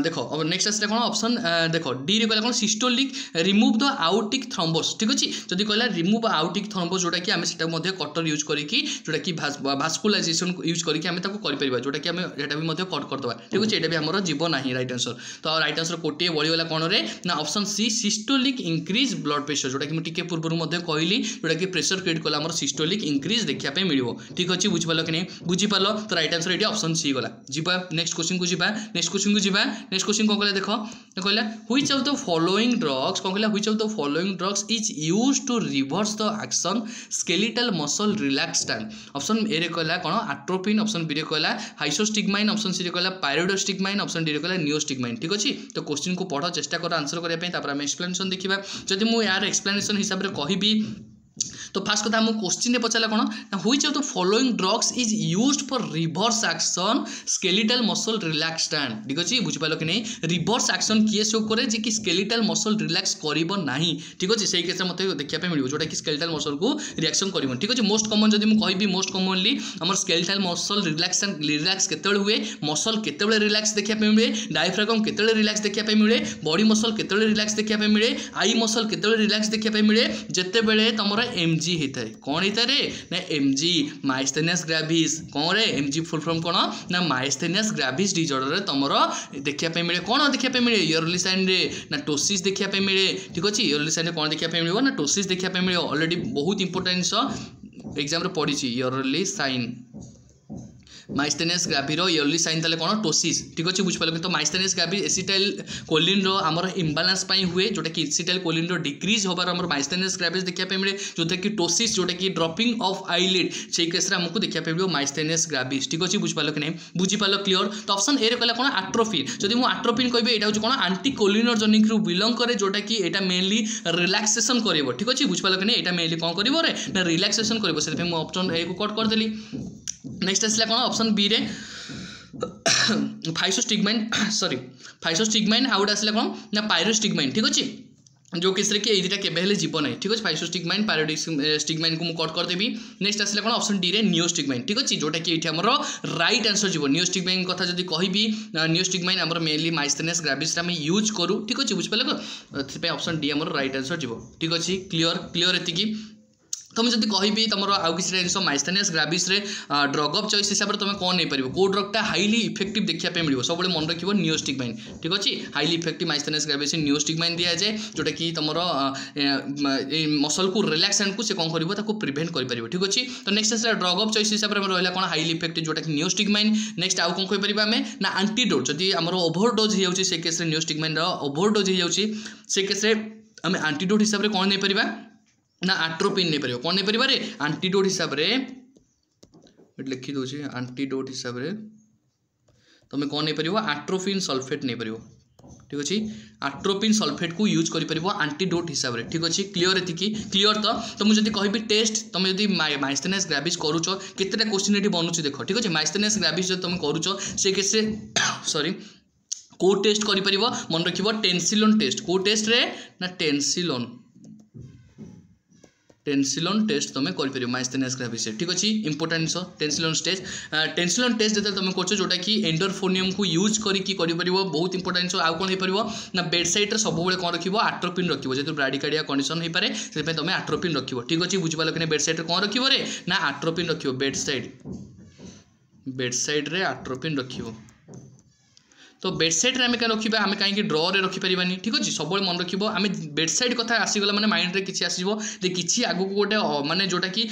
देख नेक्स्ट आसला कौन ऑप्शन देख डी रे कहला कौन सिस्टोलिक रिमूव द आउटिक थ्रोम्बोस ठीक अच्छे जब कहला रिमूव आउटिक थ्रोम्बोस जोटा कि आम से कटर यूज करके जोटा कि भास्कुलाइजेशन यूज करके आम कर जोटा कि आम एटा भी कट करदे ठीक अच्छे ये भी आम जीव ना राइट आंसर तो राइट आंसर कोटे बढ़ीगला कौन रे ना option C systolic increase blood pressure जोटा कि मुझे पूर्व कहली जोटा कि प्रेशर क्रिएट कला सिस्टोलिक इंक्रीज देखा मिल ठीक अच्छे बुझिपाल कि नहीं बुझिपाल तो राइट आंसर ये ऑप्शन सी गला जीवा नेक्स्ट क्वेश्चन को जीवा नेक्स्ट क्वेश्चन को जीवा नेक्स्ट क्वेश्चन कौन कहले देख कहला which of the following drugs कौन कहला which of the following drugs is used to reverse the action skeletal muscle relaxation option A रे कहला कौन एट्रोपिन ऑप्शन बी रे कहला हाइसोस्टिग्माइन ऑप्शन सी रे कहला पायरोडोस्टिग्माइन ऑप्शन डी रे कहला नियोस्टिग्माइन ठीक अछि तो क्वेश्चन को पढ़ चेष्टा कर आंसर करबा पई तापर हम एक्सप्लेनेशन देखिबा जदि मु यार एक्सप्लेनेशन हिसाब रे कहबी तो फास्ट कथा क्वेश्चन पचारा कौन which of the following drugs is used for reverse action skeletal muscle relaxation ठीक अच्छे बुझिपाल कि नहीं रिवर्स एक्शन किए शो करे जे कि स्केलेटल मसल रिलैक्स करिबो नाही ठीक अच्छे से केस मत देखा मिल जोटा कि स्केलेटल मसल को रिएक्शन करिबो ठीक अच्छे मोस्ट कॉमन जब मुझे कहबी मोस्ट कॉमनली हमर स्केलेटल मसल रिलैक्स केतेबेले हुए मसल केतेबेले रिलैक्स देखा मिले डायफ्रागम केतेबेले रिलैक्स देखा मिले बॉडी मसल केतेबेले रिलैक्स देखा मिले आई मसल केतेबेले रिलैक्स देखा मिले जेतेबेले तमरा एमजी होता है कौन होता है ना एमजी माइस्थेनियस ग्रेविस कौन रे एमजी फुल फॉर्म कौन ना माइस्थेनियस ग्रेविस डिजॉर्डर तुम देखा मिले कौन देखा मिले इयरली साइन रे ना टोसिस देखा मिले ठीक अच्छे इयरली साइन कौन देखा मिले ना टोसिस देखा मिले ऑलरेडी बहुत इंपोर्टेंट एग्जाम रे पड़ी इयरली साइन माइस्थेनियस ग्रेविर इयरली साइन ताले कौन टोसिस ठीक अच्छे बुझिपाल तो माइस्थेनियस ग्रेविस एसिटाइल कोलिन आमर इम्बालांस हुए जोटा कि एसिटाइल कोलिन डिक्रीज होबार आमर माइस्थेनियस ग्रेविस देखा मिले जोटा कि टोसिस जोटा कि ड्रॉपिंग ऑफ आईलिड से केस आमको देखा मिले माइस्थेनियस ग्रेविस ठीक अच्छे बुझिपाल कि नहीं बुझिपाल क्लियर तो ऑप्शन ए रे कहला कौन एट्रोपिन जब मुझे एट्रोपिन कहबी यहाँ हूँ कौन एंटीकोलिनर्जेनिक रु बिलंग करे जोटा कि यहाँ मेनली रिलैक्सेशन कर ठीक अच्छे बुझिपाल कि नहीं यहाँ मेनली कौन कर रिलैक्सेशन कर ऑप्शन ए को कट करदेली नेक्स्ट आसला कौन ऑप्शन बी रे फाइसोस्टिग्माइन सॉरी फाइसोस्टिग्माइन आउट आसला कौन ना पायरोस्टिग्माइन ठीक अच्छे जो केस रे कि एटा केबे हेले जीव नहीं ठीक अच्छे फाइसोस्टिग्माइन पायरोस्टिग्माइन को मु कट करदेवी नेक्स्ट आसला कौन ऑप्शन डी रे नियोस्टिग्माइन ठीक अच्छे जोटा कि ये आमर राइट आंसर जीव नियोस्टिग्माइन कथा जदि कहबी नियोस्टिग्माइन आमर मेनली माइस्थेनियस ग्रेविस आम यूज करूँ ठीक अच्छे बुझिपाल तो ऑप्शन डी आमर राइट आंसर जीव ठीक अच्छे क्लीयर एतिकी तो मुझे जब कहबी तुम आउ किसी जिन माइस्थेनियस ग्रेविस ड्रग ऑफ चॉइस हिसाब से तुम कौन नहीं पार कौ ड्रगटा हाईली इफेक्टिव देखा मिले सब मन रखिए नियोस्टिग्माइन ठीक अच्छे हाईली इफेक्टिव माइस्थेनियस ग्रेविस नियोस्टिग्माइन दि जाए जोटा कि तुम मसल को रिलैक्सेशन को कौन कर प्रिभेन्ट कर ठीक अच्छे तो next as drug of choice हिसाब से रहा कौन हाईली इफेक्टिव जोटा कि नियोस्टिग्माइन नेक्स्ट आउ कौन कहीपर आम ना एंटीडोट जदि आम ओभरडोज हो से केस नियोस्टिग्माइन ओभरडोज हो से केस आम एंटीडोट हिसाब से कौन नहीं पार ना एट्रोपिन नहीं पार कौन नहीं पारे एंटीडोट हिसाब से लिखी दूसरी एंटीडोट हिसाब से तुम कौन नहीं पार एट्रोपिन सल्फेट नहीं पार ठीक अच्छे एट्रोपिन सल्फेट को यूज कर एंटीडोट हिसाब से ठीक अच्छे क्लीयर एतिकी क्लीयर तो मुझे कहबी टेस्ट तुम जब माइस्थेनियस ग्रेविस करुच केतेटा क्वेश्चन ये बनूँ देख ठीक अच्छे माइस्थेनियस ग्रेविस जो तुम करुच से केस सॉरी को टेस्ट कर मन रख टेंसिलोन टेस्ट को टेस्ट रे ना टेंसिलोन टेंसिलॉन टेस्ट तुम कर माइस्थेनियस ग्रेविस ठीक अच्छे इंपोर्टेंट जिस टेंसिलॉन टेस्ट जो तुम कर जोटा कि एंडोरफोनियम को यूज करके बहुत इंपोर्टेंट आउ कौन हो ना बेड साइड सब कौन रखिए आट्रोपिन रखिए जेहतु ब्राडिकार्डिया कंडीशन हो पाए से तुम आट्रोपिन रखिए ठीक अच्छे बुझिपाल कि बेड साइड कौन रखिए रे ना आट्रोपिन रखिए बेड साइड रे आट्रोपिन रखिए तो बेड साइड में क्या रखा आम कहीं ड्र रखिपारानी ठीक अच्छे सब मन रखिए आम बेड साइड कथा आसीगला मैंने माइंड में किसी आसो कि आगू गोटे माने जोटा कि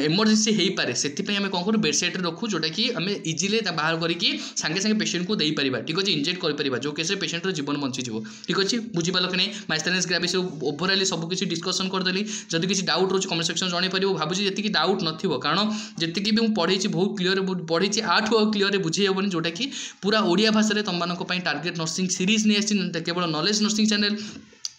इमरजेंसी हो पाए से आम कौन करूँ बेड साइड रखू जोटा कि आम इजिली बाहर करके सागे सागे पेसेंट को देपर ठीक अच्छे इंजेक्ट कर जो केस पेसेंट जीवन बंचीज ठीक अच्छे बुझिपाल कि नहीं माइस्थेनियस ग्रेविस ओभरअली सब किसी डिस्कसन करदेली जब किसी डाउट रोचे कमेंट सेक्शन जन पार भावुँ जी डाउट न कारण जी भी पढ़ी बहुत क्लीयर पढ़ी आठू क्लीयर बुझे हेनी जोटा कि पूरा ओडिया भाषा तुम टार्गेट नर्सिंग सीरीज नहीं केवल नॉलेज नर्सिंग चैनल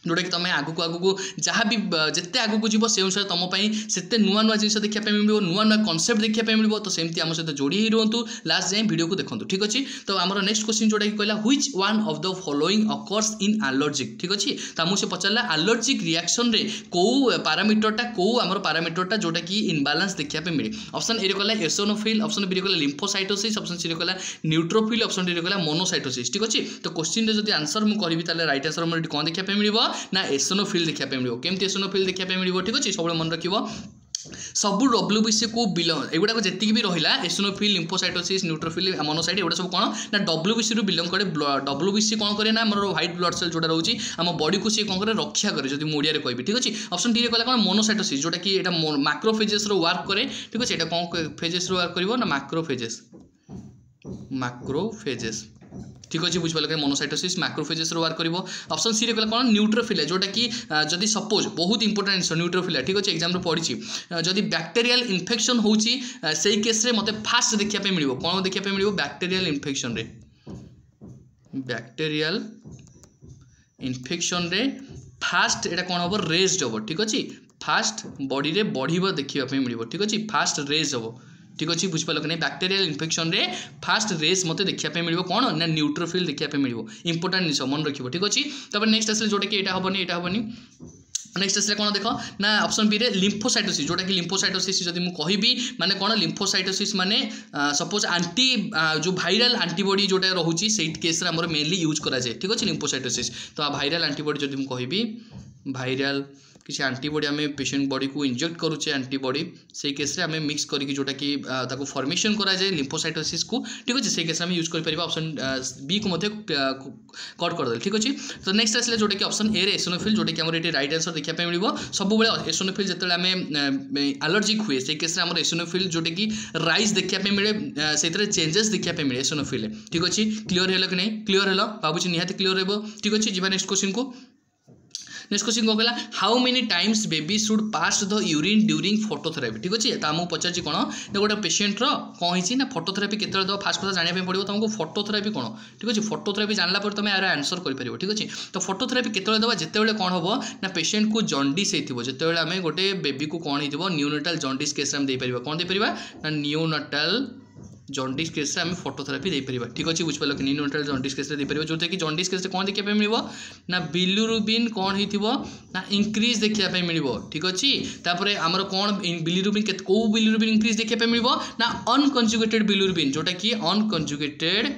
जोटा कि तुम आगू जहाँ भी जिते आगू जीव से अनुसार तुमपाई से नुआ नुआ जिन देखा मिले नुआ नुआ कनसेप्ट देखा मिले तो सेमती आम सहित जोड़ी ही रुहतु लास्ट जाए वीडियो को देखो ठीक अच्छे तो आम नेक्स्ट क्वेश्चन जोटा कि कहला which one of the following occurs in allergic ठीक अच्छे तो आमको से पचारा एलर्जिक रिएक्शन रे कौ पारामीटरटा कौ आम पारामीटरटा जोटा कि इनबालांस देखा मिले ऑप्शन ए कहला एसोनोफिल ऑप्शन बी कहला लिम्फोसाइटोसिस ऑप्शन सी कहला न्यूट्रोफिल ऑप्शन डी कहला मोनोसाइटोसिस ठीक अच्छे तो क्वेश्चन जो आंसर मुझे करी राइट आंसर मोर कौन देखा मिले ना एसोनोफिल देखा मिले केमती एसोनोफिल देखा मिले ठीक अच्छे सब मन रखिए सबू डब्ल्यूबीसी को बिलंग एगुड़ा जी भी रहा एसोनोफिल लिम्फोसाइटोसिस न्यूट्रोफिल मोनोसाइट एगुड़ा सब कौन ना डब्ल्यूबीसी रू बिलंग करे डब्ल्यूबीसी कौन करे ना आम व्हाइट ब्लड सेल जोटा रोचे आम बॉडी को सी कौन करे रक्षा करे जो ओडिया कहि ठीक अच्छे ऑप्शन डी कहला कौन मोनोसाइटोसिस जोटा कि मैक्रोफेजेस रो वर्क करे ठीक अच्छे कौन फेजेस रो वर्क कर ना मैक्रोफेजेस ठीक अच्छे बुझे कि मोनोसाइटोसिस मैक्रोफेजेस वर्क कर ऑप्शन सी कहला कौन न्यूट्रोफिलिया जोटा कि जदि सपोज बहुत इंपोर्टेंट न्यूट्रोफिलिया ठीक अच्छे एग्जाम पढ़ी जदि बैक्टेरियल इन्फेक्शन होची से केस रे मते फास्ट देखा मिले कौन देखा मिले बैक्टेरियल इन्फेक्शन रे बैक्टेरियल इन्फेक्शन रे फास्ट एटा कौन हम रेज्ड हम ठीक अच्छे फास्ट बॉडी रे बढ़ देखा मिले ठीक अच्छे फास्ट रेज हम ठीक अच्छे बुझिपाल कि नहीं बैक्टेरियल इन्फेक्शन रे फास्ट रेस मत देखा मिले कौन ना न्यूट्रोफिल देखा मिले इंपोर्टेंट जिस मन रखिए ठीक अच्छे तब नेक्स्ट आसे जोटा कि यहाँ हेनी नेक्स्ट आसे कौन देख ना ऑप्शन बी रे लिम्फोसाइटोसिस जोटा कि लिम्फोसाइटोसिस जब मुझे कहि माने कौन लिम्फोसाइटोसिस माने सपोज आंटी जो भाइराल आंटीबॉडी जोटा रोचे से केस मेनली यूज कराए ठीक अच्छे लिम्फोसाइटोसिस तो भाइराल आंटीबॉडी जब मुझे कहि भाइराल किसी आंटीबॉडी आम पेशेंट बॉडी को इंजेक्ट करुचे आंटीबॉडी से केस रे आम मिक्स करके जोटा कि फॉर्मेशन कराए लिम्फोसाइटोसिस को ठीक अच्छे से केस यूज कर ऑप्शन बी को कट करदे ठीक अच्छे तो नेक्स्ट आसले जोटा कि ऑप्शन ए रे एसोनोफिल जोटा कि ये राइट आंसर देखा मिले सब एसोनोफिल जो आम एलर्जिक हुए से केस रे एसोनोफिल जोटा कि राइज देखा मिले से चेंजेस देखा मिले एसोनोफिल ठीक अच्छे क्लीयर है कि नहीं क्लीयर है भावुँ निहाती क्लीयर हो ठीक अच्छे जी नेक्स्ट क्वेश्चन को नेक्स्ट क्वेश्चन कौन कहला how many times baby should pass the urine during phototherapy ठीक अच्छे तो आमको पचार कौन ना गोटे पेसेंटर कौन होती ना फोटोथेरापी केतले दो फास्ट कथा जाना पड़ो तुमको फोटोथेरापी कौन ठीक अच्छे फोटोथेरापी जानला पर तुम यार आंसर कर ठीक अच्छे तो फोटोथेरापी केतले दवा जिते कौन हम ना पेसेंट को जॉन्डिस होती जिते आम गोटे बेबी को कौन हो न्यूनेटाल जॉन्डिस केस देपर कौन देपर ना न्यूनेटाल जॉन्डिस केस आम फोटोथेरापी देपर ठीक अच्छे बुझिपाल कि न्यूनेटाल जॉन्डिस केस देपर जो कि जॉन्डिस केस कौन देखा मिले ना बिलिरुबिन कौन हो ना इंक्रीज देखा मिले ठीक अच्छे तापर आमर कौन बिलिरुबिन कौ बिलिरुबिन इंक्रीज देखा मिले ना अनकंजुगेटेड बिलिरुबिन जोटा कि अनकंजुगेटेड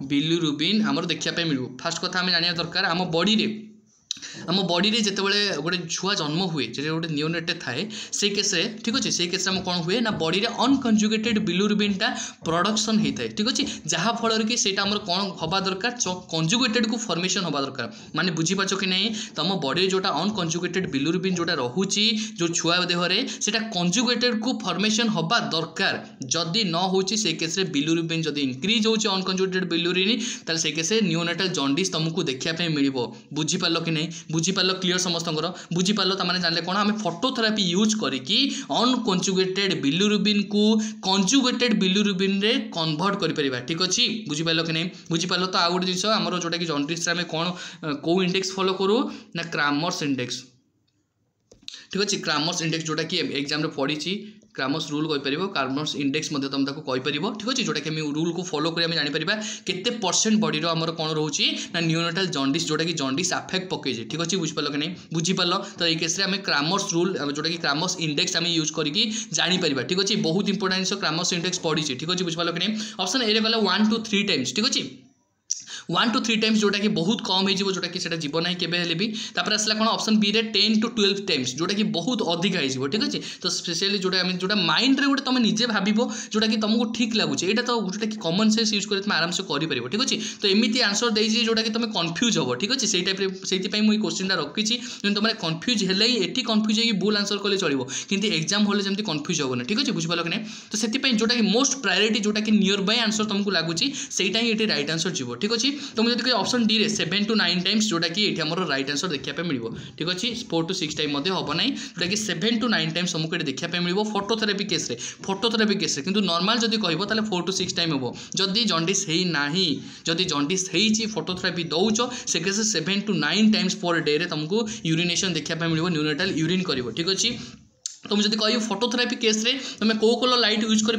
बिलिरुबिन आमर देखा मिले फास्ट कथा आम जाना दरकार आम बॉडी रे जितेबाला गोटे छुआ जन्म हुए जो गोटे न्यूनेटे थाए से केस ठीक अच्छे से केस कौन हुए ना बॉडी रे अनकंजुगेटेड बिलिरुबिनटा प्रोडक्शन होता है ठीक अच्छे जहाँफल कि सेटा आमर कौन हवा दरकार कंजुगेटेड को फॉर्मेशन हवा दरकार माने बुझीपाच कि नहीं तुम बॉडी जोटा अनकंजुगेटेड बिलिरुबिन जोटा रोचे जो छुआ देहरे सेटा कंजुगेटेड को फॉर्मेशन हवा दरकार जदि न होची से केस बिलिरुबिन जदि इंक्रीज होची अनकंजुगेटेड बिलिरुबिन ताले से केस न्यूनेटाल जॉन्डिस तुमको देखा मिले बुझीपाल कि नहीं बुझीपाल क्लीयर समस्त बुझीपाल मैंने जानले कौन आम फोटोथेरापी यूज करके अनकंजुगेटेड बिलिरुबिन को कंजुगेटेड बिलिरुबिन रे कन्वर्ट कर ठीक अच्छे बुझीपाल कि नहीं बुझीपाल तो आउ गोटे जिस आम जोटा कि जॉन्डिस आम कौन कौ इंडेक्स फॉलो करूँ ना क्रामर्स इंडेक्स ठीक अच्छे क्रामर्स इंडेक्स जोटा कि एग्जाम पढ़ी क्रामस रूल कहीपर क्रामस इंडेक्स तुम कहीपर ठीक अच्छे जोटा कि रूल को फॉलो कर जापर केते परसेंट बॉडी आमर कौन रोचे ना न्यूनेटाल जॉन्डिस जोटा कि जॉन्डिस अफेक्ट पकई ठीक अच्छे बुझिपाल कि नहीं बुझिपाल तो ये केस आम क्रामस रूल जोटा कि क्रामस इंडेक्स आम यूज करके जापर ठीक अच्छे बहुत इंपोर्टेंट जिन क्रामस इंडेक्स पढ़ी ठीक अच्छे बुझिपाल कि नहीं ऑप्शन ए गला 1 to 3 टाइम्स ठीक अच्छे 1 to 3 टाइम्स जोटा कि बहुत कम हो जोटा कि जीव ना के भी तापर आसला कौन ऑप्शन बी रे 10 to 12 टाइम्स जोटा कि बहुत अधिक हो ठीक अच्छे तो स्पेशली जोटा माइंड रे गोटे तुम निजे भाव जोटा कि तुमको ठीक लगुचे यहाँ तो जोटा कि कॉमन सेंस यूज कर तुम आराम से कर ठीक अच्छे तो एमती आंसर देती जोटा कि तुम कन्फ्यूज हो ठीक अच्छे से टाइप से मुझे क्वेश्चन रखी तुम कन्फ्यूज है ये कन्फ्यूज हो भूल आंसर कले चलो कि एग्जाम हॉल जमी कन्फ्यूज होना ठीक अच्छे बुझिपाल कि नहीं तो से जोटा कि मोस्ट प्रायोरिटी जोटा कि नियर बाय आंसर तुमको लगुच से ये राइट आंसर जीव ठीक अच्छे तो मुझे ऑप्शन डी रे 7 to 9 टाइम्स जोटा कि ये आम राइट आंसर देखा मिल ठीक अच्छे 4 to 6 टाइम हम ना जोटा कि 7 to 9 टाइम्स तुमको ये देखा मिल फोटोथेरापी केस किंतु नॉर्मल जदि कह 4 to 6 टाइम हम जदि जॉन्डिस है ना जदि जॉन्डिस है फोटोथेरापी दौच से case 7 to 9 times per day रे तुमको यूरिनेशन देखा मिल न्यूनेटाल यूरिन कर ठीक अच्छे तो मुझे कह फोटोथेरापी केस रे तुम को कलर लाइट यूज कर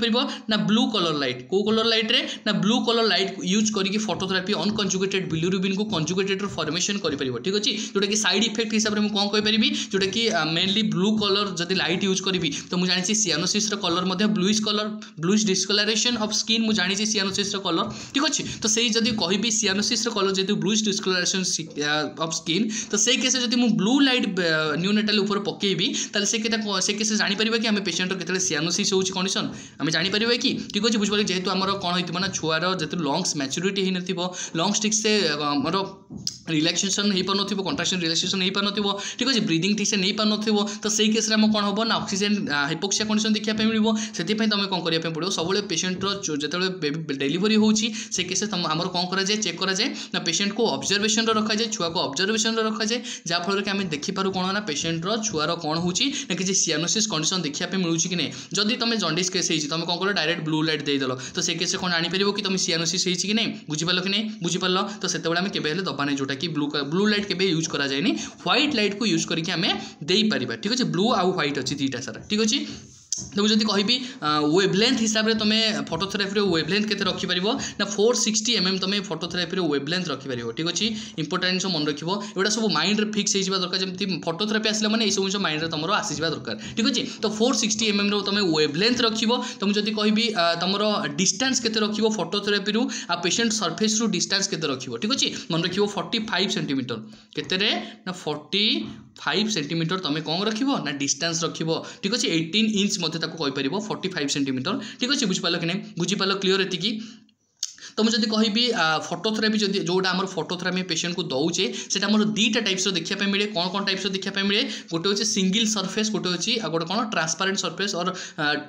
ना ब्लू कलर लाइट को कलर लाइट रे ना ब्लू कलर लाइट यूज करके फोटोथेरापी अनकंजुगेटेड बिलिरुबिन को कंजुगेटेड फॉर्मेशन कर ठीक अच्छे जोटा कि साइड इफेक्ट हिसाब से कौन कहीपरि जोटा कि मेनली ब्लू कलर जब लाइट यूज करी तो मुझे जानी cyanosis colour bluish discolouration of skin मुझे जानी सियानोसिस कलर ठीक अच्छे तो से जब कहि सियानोसिस कलर जेहतु ब्लूइश डिस्कलरेशन ऑफ स्किन तो से केस जब मुझे ब्लू लाइट न्यूनेटाल ऊपर पकेबी से केस जापर कि आम पेसेंटर के सियानोसिस हो कंडीशन आम जापर कि ठीक अच्छे बुझे जेहतु आम कौन हो छुआर जो लंग्स मैच्योरिटी हो लंग्स ठीक से आम रिलैक्सेशन हो पार न कंट्राक्शन रिलैक्सेशन हो पार न ठीक अच्छे ब्रीदिंग ठीक से नहीं पार न तो से केस कौन हम ना ऑक्सीजन हाइपोक्सिया कंडीशन देखा मिल से तुम कौन करने पड़ो सब पेसेंटर जो डेलीवरी होची से केस आमर कौन कराए चेक कराए ना पेसेंट को ऑब्जर्वेशन रखा जाए छुआ को ऑब्जर्वेशन रखा जाए जहाँफल कि आम देखिपार कौन ना पेसेंटर छुआर कौन होची ना कि सियानोसिस कंडीशन देखा मिलूँ कि नहीं जदि तुम जॉन्डिस केस है तुम कौन कर डायरेक्ट ब्लू लाइट देदेल तो से केस कौन जापर कि तुम सियानोसिस है कि नहीं बुझिपाल कि नहीं बुझिपाल तो से आम के दबा नहीं जोटा कि ब्लू लाइट के यूज करा जाए व्हाइट लाइट को यूज करके आम देपर ठीक अच्छे ब्लू आउ व्हाइट अच्छी दुईटा सारा ठीक अच्छे तो मुझे कहि वेवलेंथ हिसाब से तुम फोटोथेरापी वेवलेंथ के रखिपर ना 460 mm तुम फोटोथेरापी वेवलेंथ रखिपर ठीक अच्छे इंपोर्टेंट मन रख एटा सब माइंड रे फिक्स हो दरकार जमी फोटोथेरापी आसला मैंने सब जिन माइंड तुम आसीजा दरकार ठीक अच्छे तो 460 mm तुम वेवलेंथ रख तो मुझे कहि तुम डिस्टेंस के रख फोटोथेरापी आ पेसेंट सरफेस रु डिस्टेंस के रख ठीक अच्छे मन रख 45 सेंटीमीटर केते ना 45 सेंटीमीटर तुम कौन रख ना डिस्टेंस रख ठीक अच्छे 18 इंच कहीपर 45 सेंटीमीटर ठीक अच्छे बुझिपाल कि नहीं बुझिपाल क्लीयर एति तो मुझे कहि फोटोथेरापी जोटा आम फोटोथेरापी पेसेंट को दौचे से दुईटा टाइप्स देखा मिले कौन कौन टाइप्स देखा मिले गोटे हूँ सिंगल सरफेस गोटे अच्छी गोटे कौन ट्रांसपेरेंट सरफेस और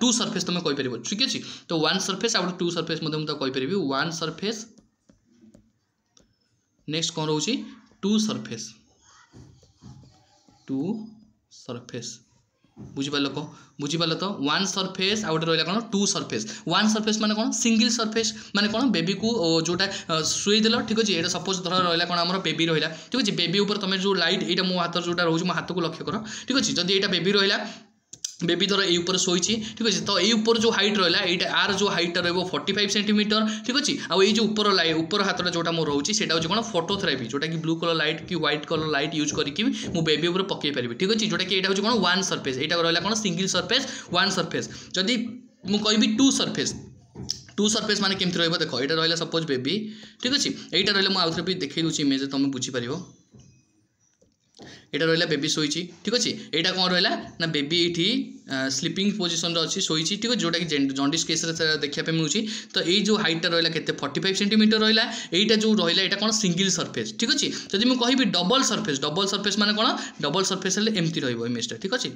2 सरफेस तुम कहीपर ठीक अच्छे तो 1 सरफेस आउ 2 सरफेस कहीपर 1 सरफेस नेक्स्ट कौन रोचे 2 सरफेस बुझिपाल तो 1 सरफेस आ गए रहा कौन 2 सरफेस 1 सरफेस माने कौन सिंगल सरफेस माने कौन बेबी को जोटा शुईदेल ठीक अच्छे ये सपोज धर रहा कौन आम बेबी रहा ठीक अच्छे बेबी उपर तुम जो लाइट यहाँ मो हाथ जोटा रोज मो हाथ को लक्ष्य कर ठीक अच्छे जब यहाँ बेबी रहा बेबी धर ये ऊपर शोची ठीक अच्छे तो ये ऊपर जो हाइट रहा है आर जो हाइट रहा 45 सेंटीमीटर ठीक अच्छे आ ये जो ऊपर हाथटा जोटा मोर रोचे से कौन फोटोथेरापी जोटा कि ब्लू कलर लाइट कि व्हाइट कलर लाइट यूज करके मु बेबी ऊपर पकई पारि ठीक अच्छे जोटा कि यहाँ कौन 1 सरफेस यहाँ रहा कौन सिंगल सरफेस 1 सरफेस जदि मु कहि 2 सरफेस माने केमती रहा देख ये रहा सपोज बेबी ठीक अच्छे यहाँ रहा मुझे भी देखी दूसरी इमेज तुम बुझीपार यहाँ रहा बेबी शोची ठीक अच्छे यहाँ कौन रहा ना बेबी ये स्लीपिंग पोजिशन अच्छी शोची ठीक है जोटा कि जॉन्डिस केस देखा मिलूँ तो ये जो हाइटा रहा के 45 सेंटीमीटर रहा यहाँ जो रहा यहाँ कौन सिंगल सरफेस ठीक अच्छे जब मुझे कहि डबल सरफेस माने कौन डबल सरफेस एमती रमेजटा ठीक अच्छे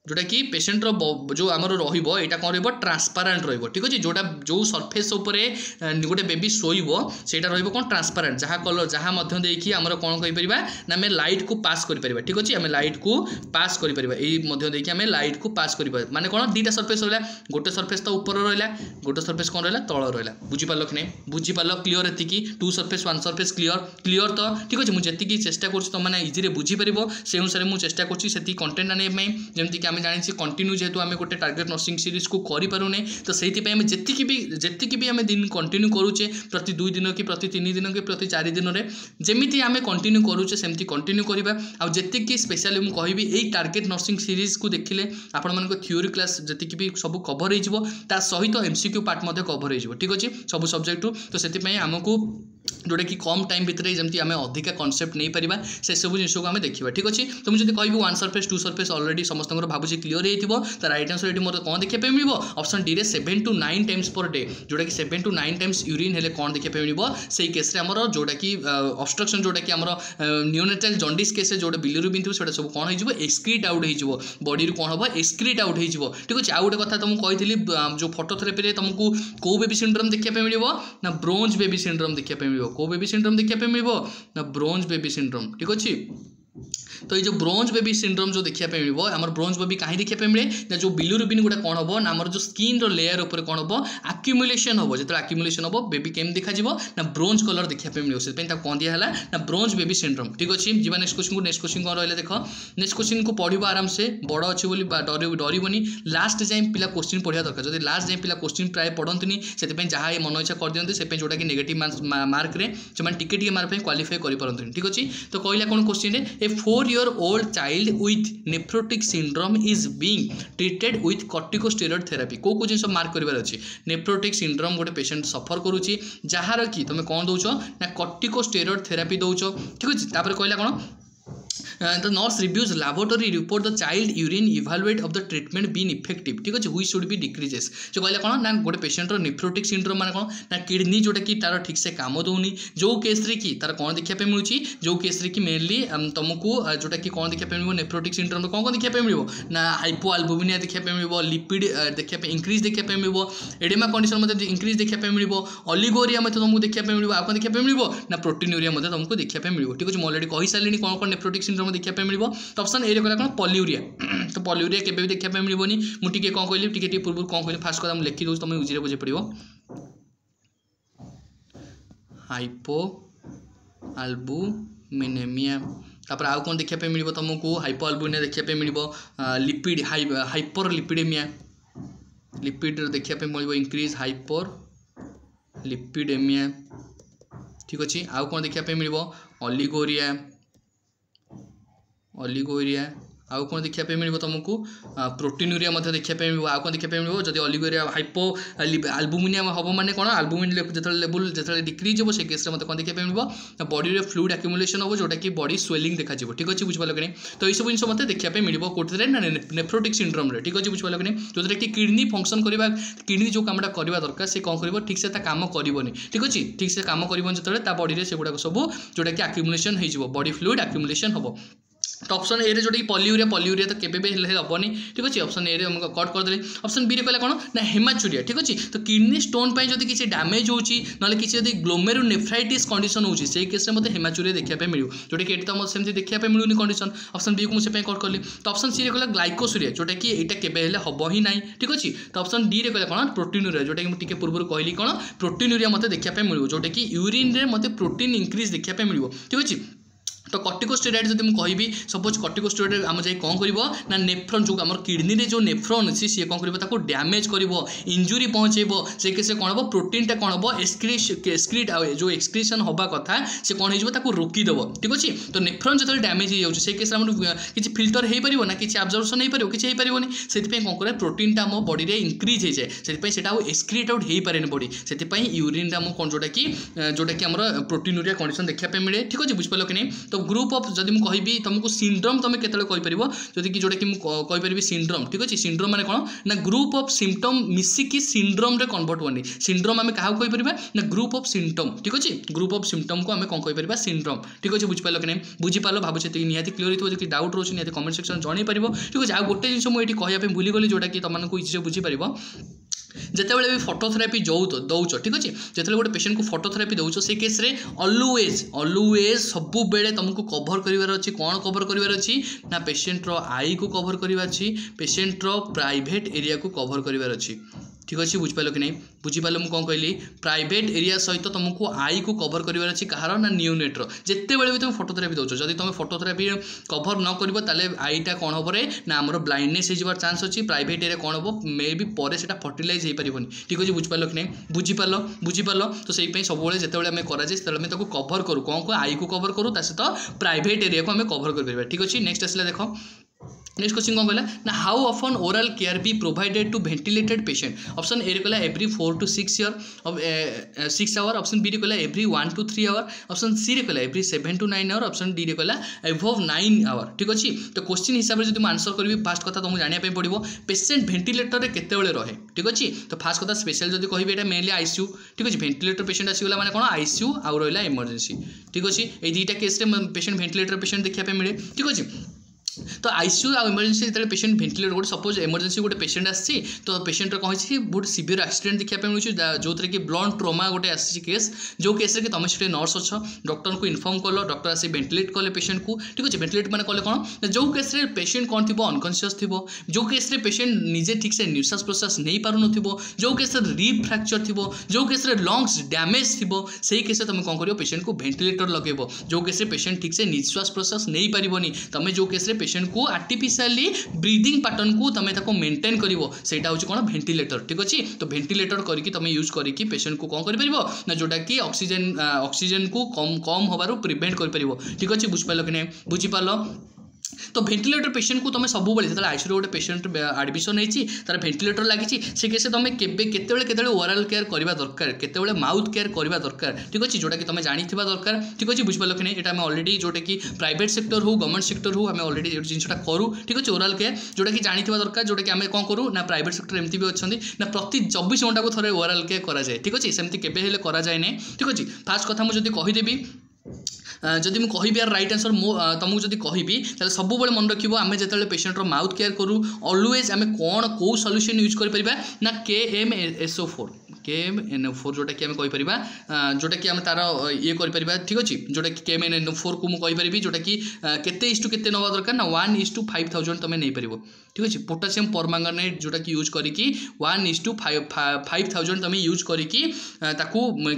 जोटा कि पेसेंट जो आमर रहा कौन ट्रांसपारेंट ठीक अच्छे जोटा जो सरफेस गोटे बेबी शोब से कौन ट्रांसपारेंट जहाँ कलर जहाँ देखिए आमर कौन कहीपर ना आम लाइट को पास कर ठीक अच्छे आम लाइट को पास कर आम लाइट को पास कर माने कौन दुईटा सरफेस रहा गोटे सरफेस तो ऊपर रहा गोटे सरफेस कौन रहा तल रहा बुझीपाल कि नहीं बुझीपाल क्लीयर एति 2 सरफेस 1 सरफेस क्लीयर तो ठीक अच्छे मुझे चेष्टा कर तुम मैंने इजी बुझीपार से अनुसार मुझे चेष्टा कर कंटेंट आने जमीक आम जानी कंटिन्यू जेहेतु आम गोटे टार्गेट नर्सिंग सीरीज को करें तो से आम जी भी आम दिन कंटिन्यू करुचे प्रति 2 दिन कि प्रति 3 दिन कि प्रति 4 दिन में जमी आम कंटिन्यू करुचे सेमती कंटिन्यू करवा आती स्पेशली मुझे कहबी यही टार्गेट नर्सिंग सीरीज को देखिले आपण मान थ्योरी क्लास जी भी सब कवर हो सहित एमसीक्यू पार्ट कवर हो ठीक अच्छे सब सब्जेक्ट तो से आमको जोटा कि कम टाइम भितर जमी आम अधिका कन्सेप्ट नहीं पारिबा से सब जिन को आम देखा ठीक अच्छे तो मुझे कहबी 1 सरफेस 2 सरफेस ऑलरेडी समस्त भावुँ क्लीयर हो तो राइट आंसर ये मोर कौन देखा मिल ऑप्शन डी रे 7 to 9 टाइम्स पर डे जोटा कि 7 to 9 टाइम्स यूरिन हेले कौन देखा मिल से केस जोटा कि ऑब्स्ट्रक्शन जोटा कि नियोनेटाल जॉन्डिस केस जो बिलिरुबिन थी सब कौन हो एक्सक्रीट आउट हो बॉडी रू कौन हम एक्सक्रीट आउट हो ठीक अच्छे आउ गोटे कथा तुमको कही जो फोटोथेरेपी तुमको कौ बेबी सिंड्रोम देखा मिल ना ब्रोंज बेबी सिंड्रोम देखा मिल को बेबी सिंड्रोम देखा मिल ना ब्रोंज बेबी सिंड्रोम ठीक अच्छे तो ये जो ब्रोंज बेबी सिंड्रोम जो देखा मिल आम ब्रोंज बेबी कहीं देखा मिले ना जो बिलिरुबिन गुड़ा कौन हम ना जो स्किन लेयर उपर कौन हम आक्यूमुलेशन हम जो आक्यूमुलेशन हम बेबी केम देखा ना ब्रोंज कलर देखा मिले से कौन दिया ना ब्रोंज बेबी सिंड्रोम ठीक अच्छे जी नेक्स्ट क्वेश्चन कौन रहा देख नेक्स्ट क्वेश्चन को पढ़ो आराम से बड़ अच्छे बोली डरबनी लास्ट जाए पिला क्वेश्चन पढ़ा दरकार जब लास्ट जाए पिला क्वेश्चन प्राय पढ़ती से जहाँ मन इच्छा कर दिखते से जोटा कि नेगेटिव मार्क से टिके मार्क क्वालिफाई कर ठीक अच्छे तो कहला कौन question A 4-year-old child with nephrotic syndrome is being treated with corticosteroid therapy को जिन मार्क कर नेफ्रोटिक सिंड्रोम गोटे पेशेंट सफर करुच्ची जार कि तुम कौन दौच ना corticosteroid therapy दौच ठीक अच्छे तापर कहला कौन the nurse reviews laboratory report the child urine evaluate of the treatment been effective ठीक अच्छे which should be decreases जो कहला कौन ना गोटे पेशेंट नेफ्रोटिक सिंड्रोम माने कौन ना किडनी जोटा कि तार ठीक से काम दौनी जो केस रे कि तार कौन देखा मिलूँ जो केस रे कि मेनली तुमको जोटा कि कौन देखा मिल नेफ्रोटिक सिंड्रोम कौन देखा मिल ना हाइपोअल्बुमिनिया देखा मिल लिपिड देखा इंक्रीज देखा मिल एडेमा कंडीशन मत इंक्रीज देखा मिल ऑलिगोरिया मत तुमको देखा मिल आ देखा मिल ना प्रोटीनूरिया मत तुमको देखा मिल ठीक अच्छे ऑलरेडी कही सारे कौन कौन नेफ्रोटिक सिंड्रोम देखा मिल तो ऑप्शन ए कहला कौन पॉल्यूरिया तो पॉल्यूरिया केबे भी देखा मिलबनी मुझे कौन कहली टी पूर्व कौन कहली फास्ट कदा लिखी दूँ तुम इजी बुझे पड़ो हाइपो अल्बुमिनेमिया तापर आउ कौन देखा मिल तुमको हाइपो अल्बुमिनिया देखा मिल लिपिड हाइपर लिपिडेमिया लिपिड देखा मिल इंक्रीज हाइपर लिपिडेमिया ठीक अच्छे आउ कौन देखा मिल ऑलिगोरिया आउ कौन देखा मिल तुमको प्रोटीनूरिया देखा मिल आउ कौन देखा मिल जब ऑलिगोरिया हाइपो अल्बुमिनिया हम माने कौन अल्बुमिन लेवल जो डिक्रीज हो से केस मत कौन देखा मिल बॉडी रे फ्लूइड एक्यूमुलेशन हो जोटा कि बॉडी स्वेलिंग देखा ठीक अच्छे बुझिपाल कि तो ये सब जिन मत देखा मिल कौटे ना नेफ्रोटिक सिंड्रोम ठीक अच्छे बुझिपाल कि जो कि किडनी फंक्शन करवा किडनी जो कामटा करवा दरकार से कौन कर ठीक से काम करनी ठीक अच्छे ठीक से काम कर जो बॉडी में से गुड़ाक सब जोटा कि एक्यूमुलेशन हो बॉडी फ्लूइड एक्यूमुलेशन हम तो ऑप्शन ए रे जोटा पॉल्यूरिया तो केबे हेबनी ठीक अच्छे ऑप्शन ए रे कट करदे ऑप्शन बी रे कहला कौन ना हेमाचुरिया ठीक अच्छे तो किडनी स्टोन पर जब किसी डैमेज होची ना किसी ग्लोमेरुनेफ्राइटिस कंडीशन होची से केस में मतलब हेमाचुरिया देखा मिलू जोटा कि तो सेमती देखा मिलूनी कंडीशन ऑप्शन बी को मुझे कट कली तो ऑप्शन सी रे कहला ग्लाइकोसुरिया जोटा कि यहाँ केबे हम ही ना ठीक अच्छे तो ऑप्शन डी रे कहला कौन प्रोटीनूरिया जोटा कि मुझे पूर्व कहली कौन प्रोटीनूरिया मत देखा मिलू जोटा कि यूरिन रे मत प्रोटीन इंक्रीज देखा मिलू ठीक अच्छे तो कॉर्टिकोस्टेरॉइड जब मुझे कहबी सपोज कॉर्टिकोस्टेरॉइड आम जाए कौन कर ना नेफ्रॉन जो आम किडनी रे जो नेफ्रॉन अच्छी सी कौन कर डैमेज कर इंजुरी पहुँचेब से केस कौन हम प्रोटीनटा कौन हम एक्सक्रीट जो एक्सक्रीशन हवा कथा से कौन हो रोकीदेव ठीक अच्छे तो नेफ्रॉन जो डैमेज हो से केस किसी फिल्टर हो पार ना किसी एब्जॉर्प्शन हो पार किसी हो पारनी से कौन कर प्रोटीनटा आम बॉडी में इंक्रीज हो जाए से एक्सक्रीट आउट हो पारे बॉडी से यूरिन आम कौन जोटा कि आम प्रोटीनूरिया कंडीशन देखा मिले ठीक अच्छे बुझिपाल कि नहीं तो ग्रुप ऑफ जदि मुझे कहबी तुमको सिंड्रोम तुम केतले कहिपर जदि कि जोटा कि कहिपर सिंड्रोम ठीक अच्छे सिंड्रोम माने कौन ना ग्रुप ऑफ सिम्पटम मिसिकी सिंड्रोम रे कन्वर्ट होनी सिंड्रोम आम क्या कहिपर ना ग्रुप ऑफ सिम्पटम ठीक अच्छे ग्रुप ऑफ सिम्पटम को आम कौन कहिपर सिंड्रोम ठीक अच्छे बुझिपाल कि नहीं बुझिपाल भावुचे निहाती क्लियर हो जो डाउट रोचे निहाती कमेंट सेक्शन जन पार ठीक अच्छे आ गोटे जिन मुझे कहवाई भूलीगली जोटा कि तुमको इजी बुझीपार जितेबाला भी फोटोथेरापी दौच ठीक अच्छे जो गोटे पेशेंट को फोटोथेरापी दौच से केस रे ऑलवेज सब बेले तुमको कवर करार अच्छी कौन कवर करार अच्छी ना पेशेंट रो आई को कवर करार अच्छी पेशेंट रो प्राइवेट एरिया को कवर करार अच्छी ठीक अच्छे बुझिपाल कि नहीं बुझिपाल मुझे कौन कहली प्राइवेट एरिया सहित तुमको आई को कवर कर कहार ना नियोनेट्र जिते बड़े भी तुम फोटोथेरापी दौच जब तुम फोटोथेरापी कवर न कर आईटा कौन हम ना आम ब्लाइंडनेस हो चांस अच्छी प्राइवेट एरिया कौन हम मे भी पर फर्टिलाइज हो पारन ठीक अच्छे बुझिपाल कि नहीं बुझिपाल तो से सब जिते आम कराए कवर करूँ कौन को आई को कवर करूँ सहित प्राइवेट एरिया को आम कवर कर ठीक अच्छे नेक्स्ट आसला देख नेक्स्ट क्वेश्चन कौन कहला ना how often oral care be provided to ventilated patient option A रे कहला every 4 to 6 year 6 hour option B रे कहला every 1 to 3 hour option C रे कहला every 7 to 9 hour option D रे कहला एबव 9 आवर ठीक अच्छे तो क्वेश्चन हिसाब से तुम आंसर करी फास्ट कथा तुमको जाना पड़ो पेशेंट वेंटिलेटर में केते रहे ठीक अच्छे तो फास्ट कथा स्पेशल जब कह ये मेनली आईसीयू ठीक अच्छे वेंटिलेटर पेशेंट आसीगला माने कौन आईसीयू आउ रहा इमरजेंसी ठीक अच्छे ये दुईटा केस पेशेंट वेंटिलेटर पेशेंट देखा मिले ठीक अच्छे तो आईसीयू आ इमरजेंसी जो पेशेंट वेंटिलेटर गोटे सपोज इमरजेंसी गोटे पेशेंट आसी तो पेशेंट कौन बहुत सीवियर एक्सीडेंट देखा मिलूँ जो थे कि ब्लंट ट्रोमा गोटे आसी केस जो केस कि तुम से नर्स अच्छ डॉक्टर को इनफर्म कल डॉक्टर आसी वेंटिलेट कले पेशेंट को ठीक अच्छे वेंटिलेट मैंने कले कौन जो केस पेशेंट कौन थी अनकनसीयस थी जो केस पेशेंट निजे ठीक से निश्वास प्रश्वास नहीं पार जो केस रिब फ्रैक्चर थी जो केस लंग्स डैमेज थी से केस तुम कौन कर पेशेंट को वेंटिलेटर लगेब जो केस पेशेंट ठीक से निश्वास प्रश्वास नहीं पारनी तुम जो केस पेशेंट को आर्टिफिशियली ब्रीदिंग पैटर्न को तुम ताको मेंटेन करिवो सेटा होची कोन वेंटिलेटर ठीक अछि तो वेंटिलेटर करके तुम यूज करके पेशेंट को कौन कर परिबो ना जोटा कि ऑक्सीजन को कम होबारु प्रिवेंट कर परिबो ठीक अछि बुझ पालो कि नै बुझि पालो तो वेंटिलेटर पेशेंट को तुम सब जो आईसीयू गोटे पेशेंट एडमिशन होती तार वेंटिलेटर लगी से केस तुम केते ओरल केयर करवा दरकार केते माउथ केयर करवा दरकार ठीक अच्छे जोटा कि तुम जानी दरकार ठीक अच्छे बुझिपाल कि नहीं ये अलरेडी जोटा कि प्राइवेट सेक्टर हो गवर्नमेंट सेक्टर हो आम अलरेडी जिनटा करूँ ठीक अच्छे ओरल केयर जोटा कि जानी दरकार जोटा कि आम कौन करूँ ना प्राइवेट सेक्टर एमती भी अच्छा ना प्रति 24 घंटा को थे ओरल केयर कराए ठीक अच्छे सेमती केबे हेले कराए ना ठीक अच्छे फास्ट कथा मुझे कहीदेवी जदि मुझे कहि यार राइट आंसर तुमको जब कहि सब मन रखिए आम जो पेशेंटर माउथ केयर करूँ अलवेज आम कौन कौ सल्यूशन यूज कर ना KMSO4 KMNO4 जोटा कि आम कहीपर जोटा कि आम तार ये कर ठीक अच्छे जोटा कि KMNO4 को मुझे जोटा कि केते इस टू केते नवा दरकार ना 1:5000 तुम नहीं पार ठीक अच्छे पोटासियम परमांगनेट जोटा कि यूज करके 1:5000 तुम यूज करके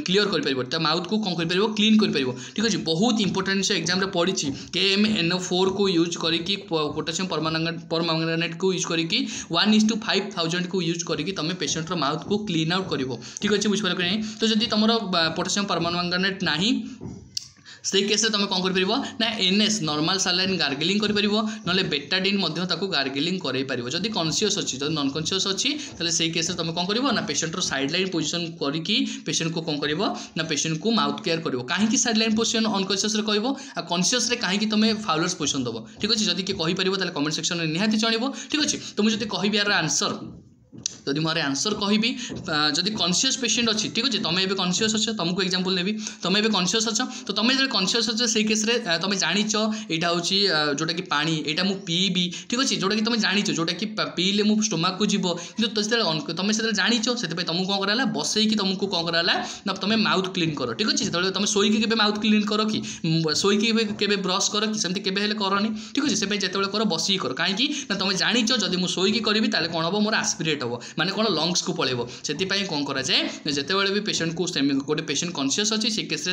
क्लीयर कर माउथ को कौन कर क्लीन कर ठीक अच्छे बहुत इंपोर्टेंट से एग्जाम पड़ी KMNO4 को यूज करके पोटासियम परमांगनेट को यूज करके 1:5000 को यूज करके तुम पेशेंटर माउथ को क्लीन आउट कर ठीक अच्छे बुझिपार कि नहीं तो जब तुम पोटासियम परमांगनेट ना से केस तुम कौन कर ना NS नॉर्मल सलाइन गार्गलिंग कर ना बेटाडिन गार्गलिंग कर जब कॉन्शियस अच्छी जब नॉन कॉन्शियस अच्छी से केस तुम कौन कर ना पेशेंटर साइड लाइन पोजिशन करके पेशेंट को कौन कर ना पेशेंट को माउथ केयर कर कहीं साइड लाइन पोजिशन अनकॉन्शियस कह कॉन्शियस कहीं तुम फाउलर्स पोजिशन दब ठीक अच्छे जब किए कहीपर कमेंट सेक्शन में निहाती जणव ठीक अच्छे तो मुझे कह यार आंसर जदि मोर आंसर कहि जदि कॉन्शियस पेशेंट अच्छी ठीक अच्छे तुम ए कॉन्शियस अच्छे तुमको एग्जांपल नेबी तुम ए कॉन्शियस अच्छ तो तुम जो कॉन्शियस अच्छे से केस तुम जानिच यहाँ हूँ जोटा कि पानी यहाँ मुझे पीबी ठीक अच्छे जोटा कि तुम जानिच जोटा कि पीले मो स्टोमाक को जीव कि तुम से जानिच से तुमको कौन कराला बसईकि तुमको कौन कराला ना तुम माउथ क्लीन कर ठीक अच्छे जो तुम शोईकी के माउथ क्लीन कर कि शोईकी के ब्रश कर कि सेमती केबे हेले करनी ठीक अच्छे से जो कर बसिक कर कहीं ना तुम जानिच जब मुझे शोईकी करी कौन हम मोर आस्पिरेट हम माने कौन लंग्स को पलैब से कौन कराए जिते भी पेशेंट को गोटे पेशेंट कॉन्शियस अच्छी से केस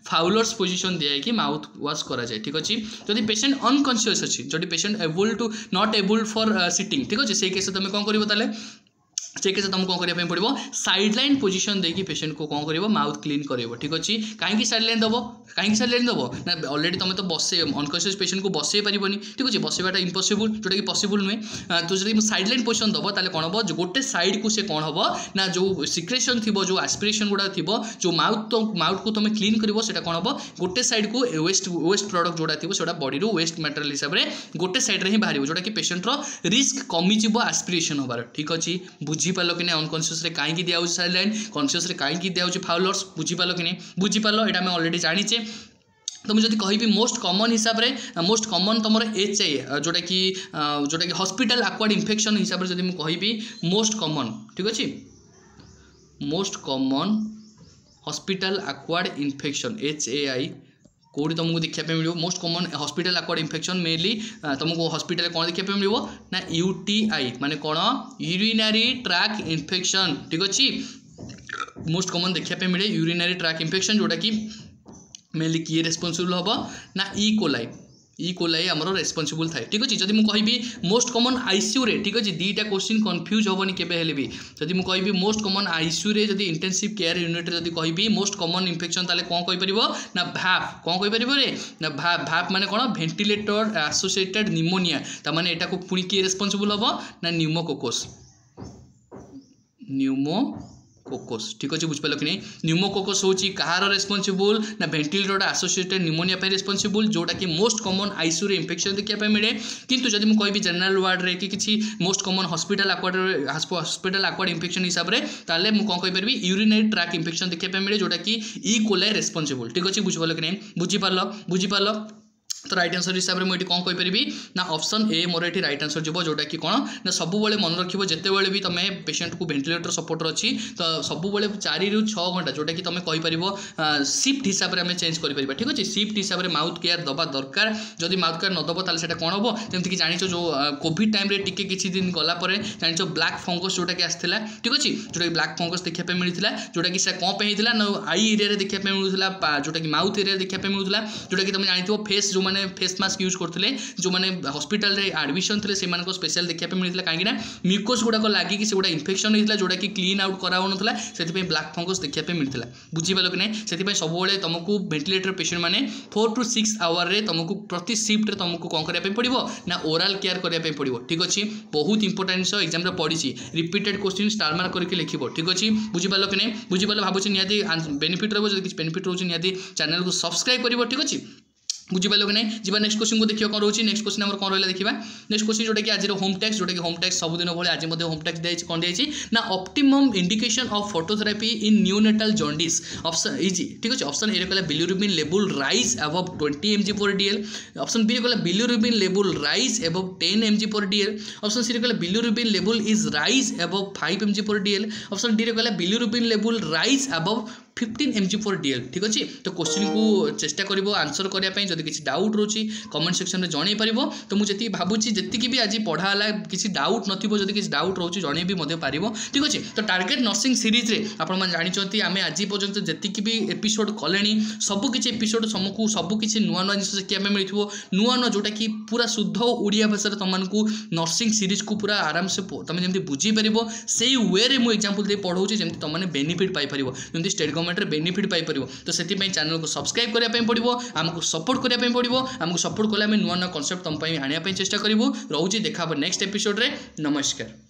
फाउलर्स पोजिशन दिखाई माउथ वाश कराए ठीक अच्छे जब पेशेंट अनकॉन्शियस अच्छी जब patient able to not able for sitting ठीक अच्छे से केस तुम कौन कर से केस तुमको कौन करने पड़ो साइड लाइन पोजिशन देखिए पेशेंट को कौन कर माउथ क्लीन कर ठीक अच्छे कहीं साइड लाइन दब कहीं साइड लाइन दब ना अलरेडी तुम तो बसे अनकॉन्शियस पेशेंट को बसई पारनी ठीक अच्छे बसवाटा इम्पॉसिबल जोटा कि पॉसिबल नुहे तो जब साइड लाइन पोजिशन दब ताले कौन हम गोटे साइड को से कौन हम ना जो सिक्रेशन थी जो एस्पिरेशन गुड़ा थी जो माउथ को तुम क्लीन कर कौन हम गोटे साइड को वेस्ट प्रडक्ट जोड़ा थी से बॉडी वेस्ट मटेरियल हिसाब से गोटे साइड में ही बाहर जोटा कि पेशेंटर रिस्क कमिज एस्पिरेशन होबार ठीक अच्छे बुझीपाल कि नहीं अनकॉन्शियस कहीं दिया साइड लाइन कॉन्शियस कहीं दिया फाउलर्स बुझीपाल कि नहीं बुझीपाल यहाँ आम अलरेडी जानीचे तो मुझे कहि मोस्ट कॉमन हिसाब से मोस्ट कॉमन तुम HI जोटा कि हॉस्पिटल एक्वायर्ड इन्फेक्शन हिसाब से जब कहि मोस्ट कॉमन ठीक अच्छे most common hospital acquired infection HAI कौटी तुमको देखा मिले most common hospital acquired infection mainly तुमको हॉस्पिटल कौन देखा मिले ना यूटीआई माने कौन यूरिनरी ट्रैक इन्फेक्शन ठीक अच्छे मोस्ट कॉमन देखा मिले यूरिनरी ट्रैक इन्फेक्शन जोटा कि मेनली किए रेस्पॉन्सिबल हम ना ई कोलाई आमर रेस्पॉन्सिबल थाए ठीक अच्छे जब मुझे कहि मोस्ट कॉमन आईसीयू रे ठीक अच्छे दीटा क्वेश्चन कंफ्यूज हेनी केबे भी जब मुझे कहि मोस्ट कॉमन आईसीयू रे जब इंटेंसिव केयर यूनिट रे जब कहि मोस्ट कॉमन इन्फेक्शन ताले कौन कहि परिबो ना भाप कौन कहि परिबो रे ना भाप माने कौन वेंटिलेटर एसोसिएटेड निमोनिया ता माने एटा को पुणी किए रेस्पॉन्सिबल हम ना न्यूमोकोकस ठीक अच्छे बुझिपाल कि नहीं न्यूमोकोकस हूँ कहार रेस्पॉन्सिबल ना वेंटिलेटर एसोसिएटेड निमोनिया रेस्पॉन्सिबल जोटा कि मोस्ट कॉमन आईसीयू रे इन्फेक्शन देखा मिले किंतु जब मुझे कहि जनरल वार्ड रे कि किसी most common hospital acquired infection हिसाब से ताले मु कौन कहि यूरिनरी ट्रैक इन्फेक्शन देखा मिले जोटा कि ई कोलाई रेस्पॉन्सिबल ठीक अच्छे बुझिपाल कि नहीं बुझिपाल तो राइट आंसर हिसाब से मुझे कौन कहीपरि ना ऑप्शन ए मोर ये राइट आंसर जो जोटा कि कौन ना सब मन रखिए जिते बड़े भी तुम पेशेंट को वेंटिलेटर सपोर्ट अच्छी तो सब 4 ରୁ 6 घंटा जोटा कि तुम कहीपर शिफ्ट हिसाब से आम चेंज कर ठीक अच्छे शिफ्ट हिसाब से माउथ केयर दबा दरकार जदि माउथ केयर नदब ताले कौन हम जमीक जान जो कोविड टाइम टिके किसी दिन गलापर जान ब्लैक फंगस जोटा कि आसाला ठीक अच्छे जोटा कि ब्लैक फंगस देखा मिलता जोटा कि कौन पे होता ना आई एरिया देखा मिलूला जोटा कि माउथ एरिया देखा मिलूला जोटा कि तुम जान फेस जो मैंने फेस मास्क यूज करते जो मैंने हॉस्पिटल रे एडमिशन थे से स्पेशल देखा मिलता कहीं म्यूकस गुड़ाक लगिक से गोटा इन्फेक्शन होता जोटा कि क्लीन आउट कराउना से ब्लैक फंगस देखा मिलता बुझीपाल कि नहीं से सब तुमको वेंटिलेटर पेशेंट मैंने 4 to 6 आवर रे तुमको प्रति शिफ्ट तुमको कौन करने पड़ो ना ओराल केयर करने पड़ो ठीक अच्छे बहुत इंपोर्टेंट जिन एग्जाम पड़ी रिपीटेड क्वेश्चन स्टार मार्क करके लिखिब ठीक अच्छे बुझीपाल कि नहीं बुझीपाल भावुँ निहाती बेनिफिट रहा जो बेनिफिट रोचे निहाती चैनल को सब्सक्राइब कर ठीक अच्छे बुझीपाल कि नहीं जी नेक्स्ट क्वेश्चन को देखिए कौन रोचे नेक्स्ट क्वेश्चन आम कौन रहा देखा नेक्स्ट क्वेश्चन जोटा कि आज होम टैक्स जोटा कि होम टैक्स सबुदिन भाई आज होम टैक्स दिखाई कौन दिखाई ना optimum indication of phototherapy in neonatal jaundice option easy ठीक अच्छे ऑप्शन ए कहला bilirubin level rise above 20 mg/dl option B कहला bilirubin level rise above 10 mg/dl option C कहला bilirubin level is rise above 5 mg/dl option D कहला bilirubin level rise above 15 mg/dl ठीक अच्छे तो question को चेष्टा कर आंसर करने जब किसी डाउट रोची कमेंट सेक्शन में जन पार तो मुझे भावुँ जी भी आज पढ़ाला किसी डाउट नथिबो जदि किसी डाउट रोची जन भी पार ठीक अच्छे तो टार्गेट नर्सिंग सीरीज रे आपण जानते आम आज पर्यंत जी भी एपिसोड कले सबकि एपिसोड तुमको सबकि नुआ नुआ जिन शिखा मिलू नुआ नुआ जोटा कि पूरा शुद्ध ओडिया भाषा तुमको नर्सिंग सीरीज को पूरा आराम से तुम जमी बुझीपर से वे मुझे एग्जांपल दे पढ़ाऊँ जमी तुमने बेनिफिट पाइपर जमी स्टेट गवर्नमेंट बेनिफिट पाइपर तो से चैनल को सब्सक्राइब करने पड़ो आमको सपोर्ट करने पड़ो आमको सपोर्ट कले नुआ नुआ कॉन्सेप्ट तुम आने चेष्टा करूँ रोचे देखा नेक्स्ट एपिसोड रे नमस्कार।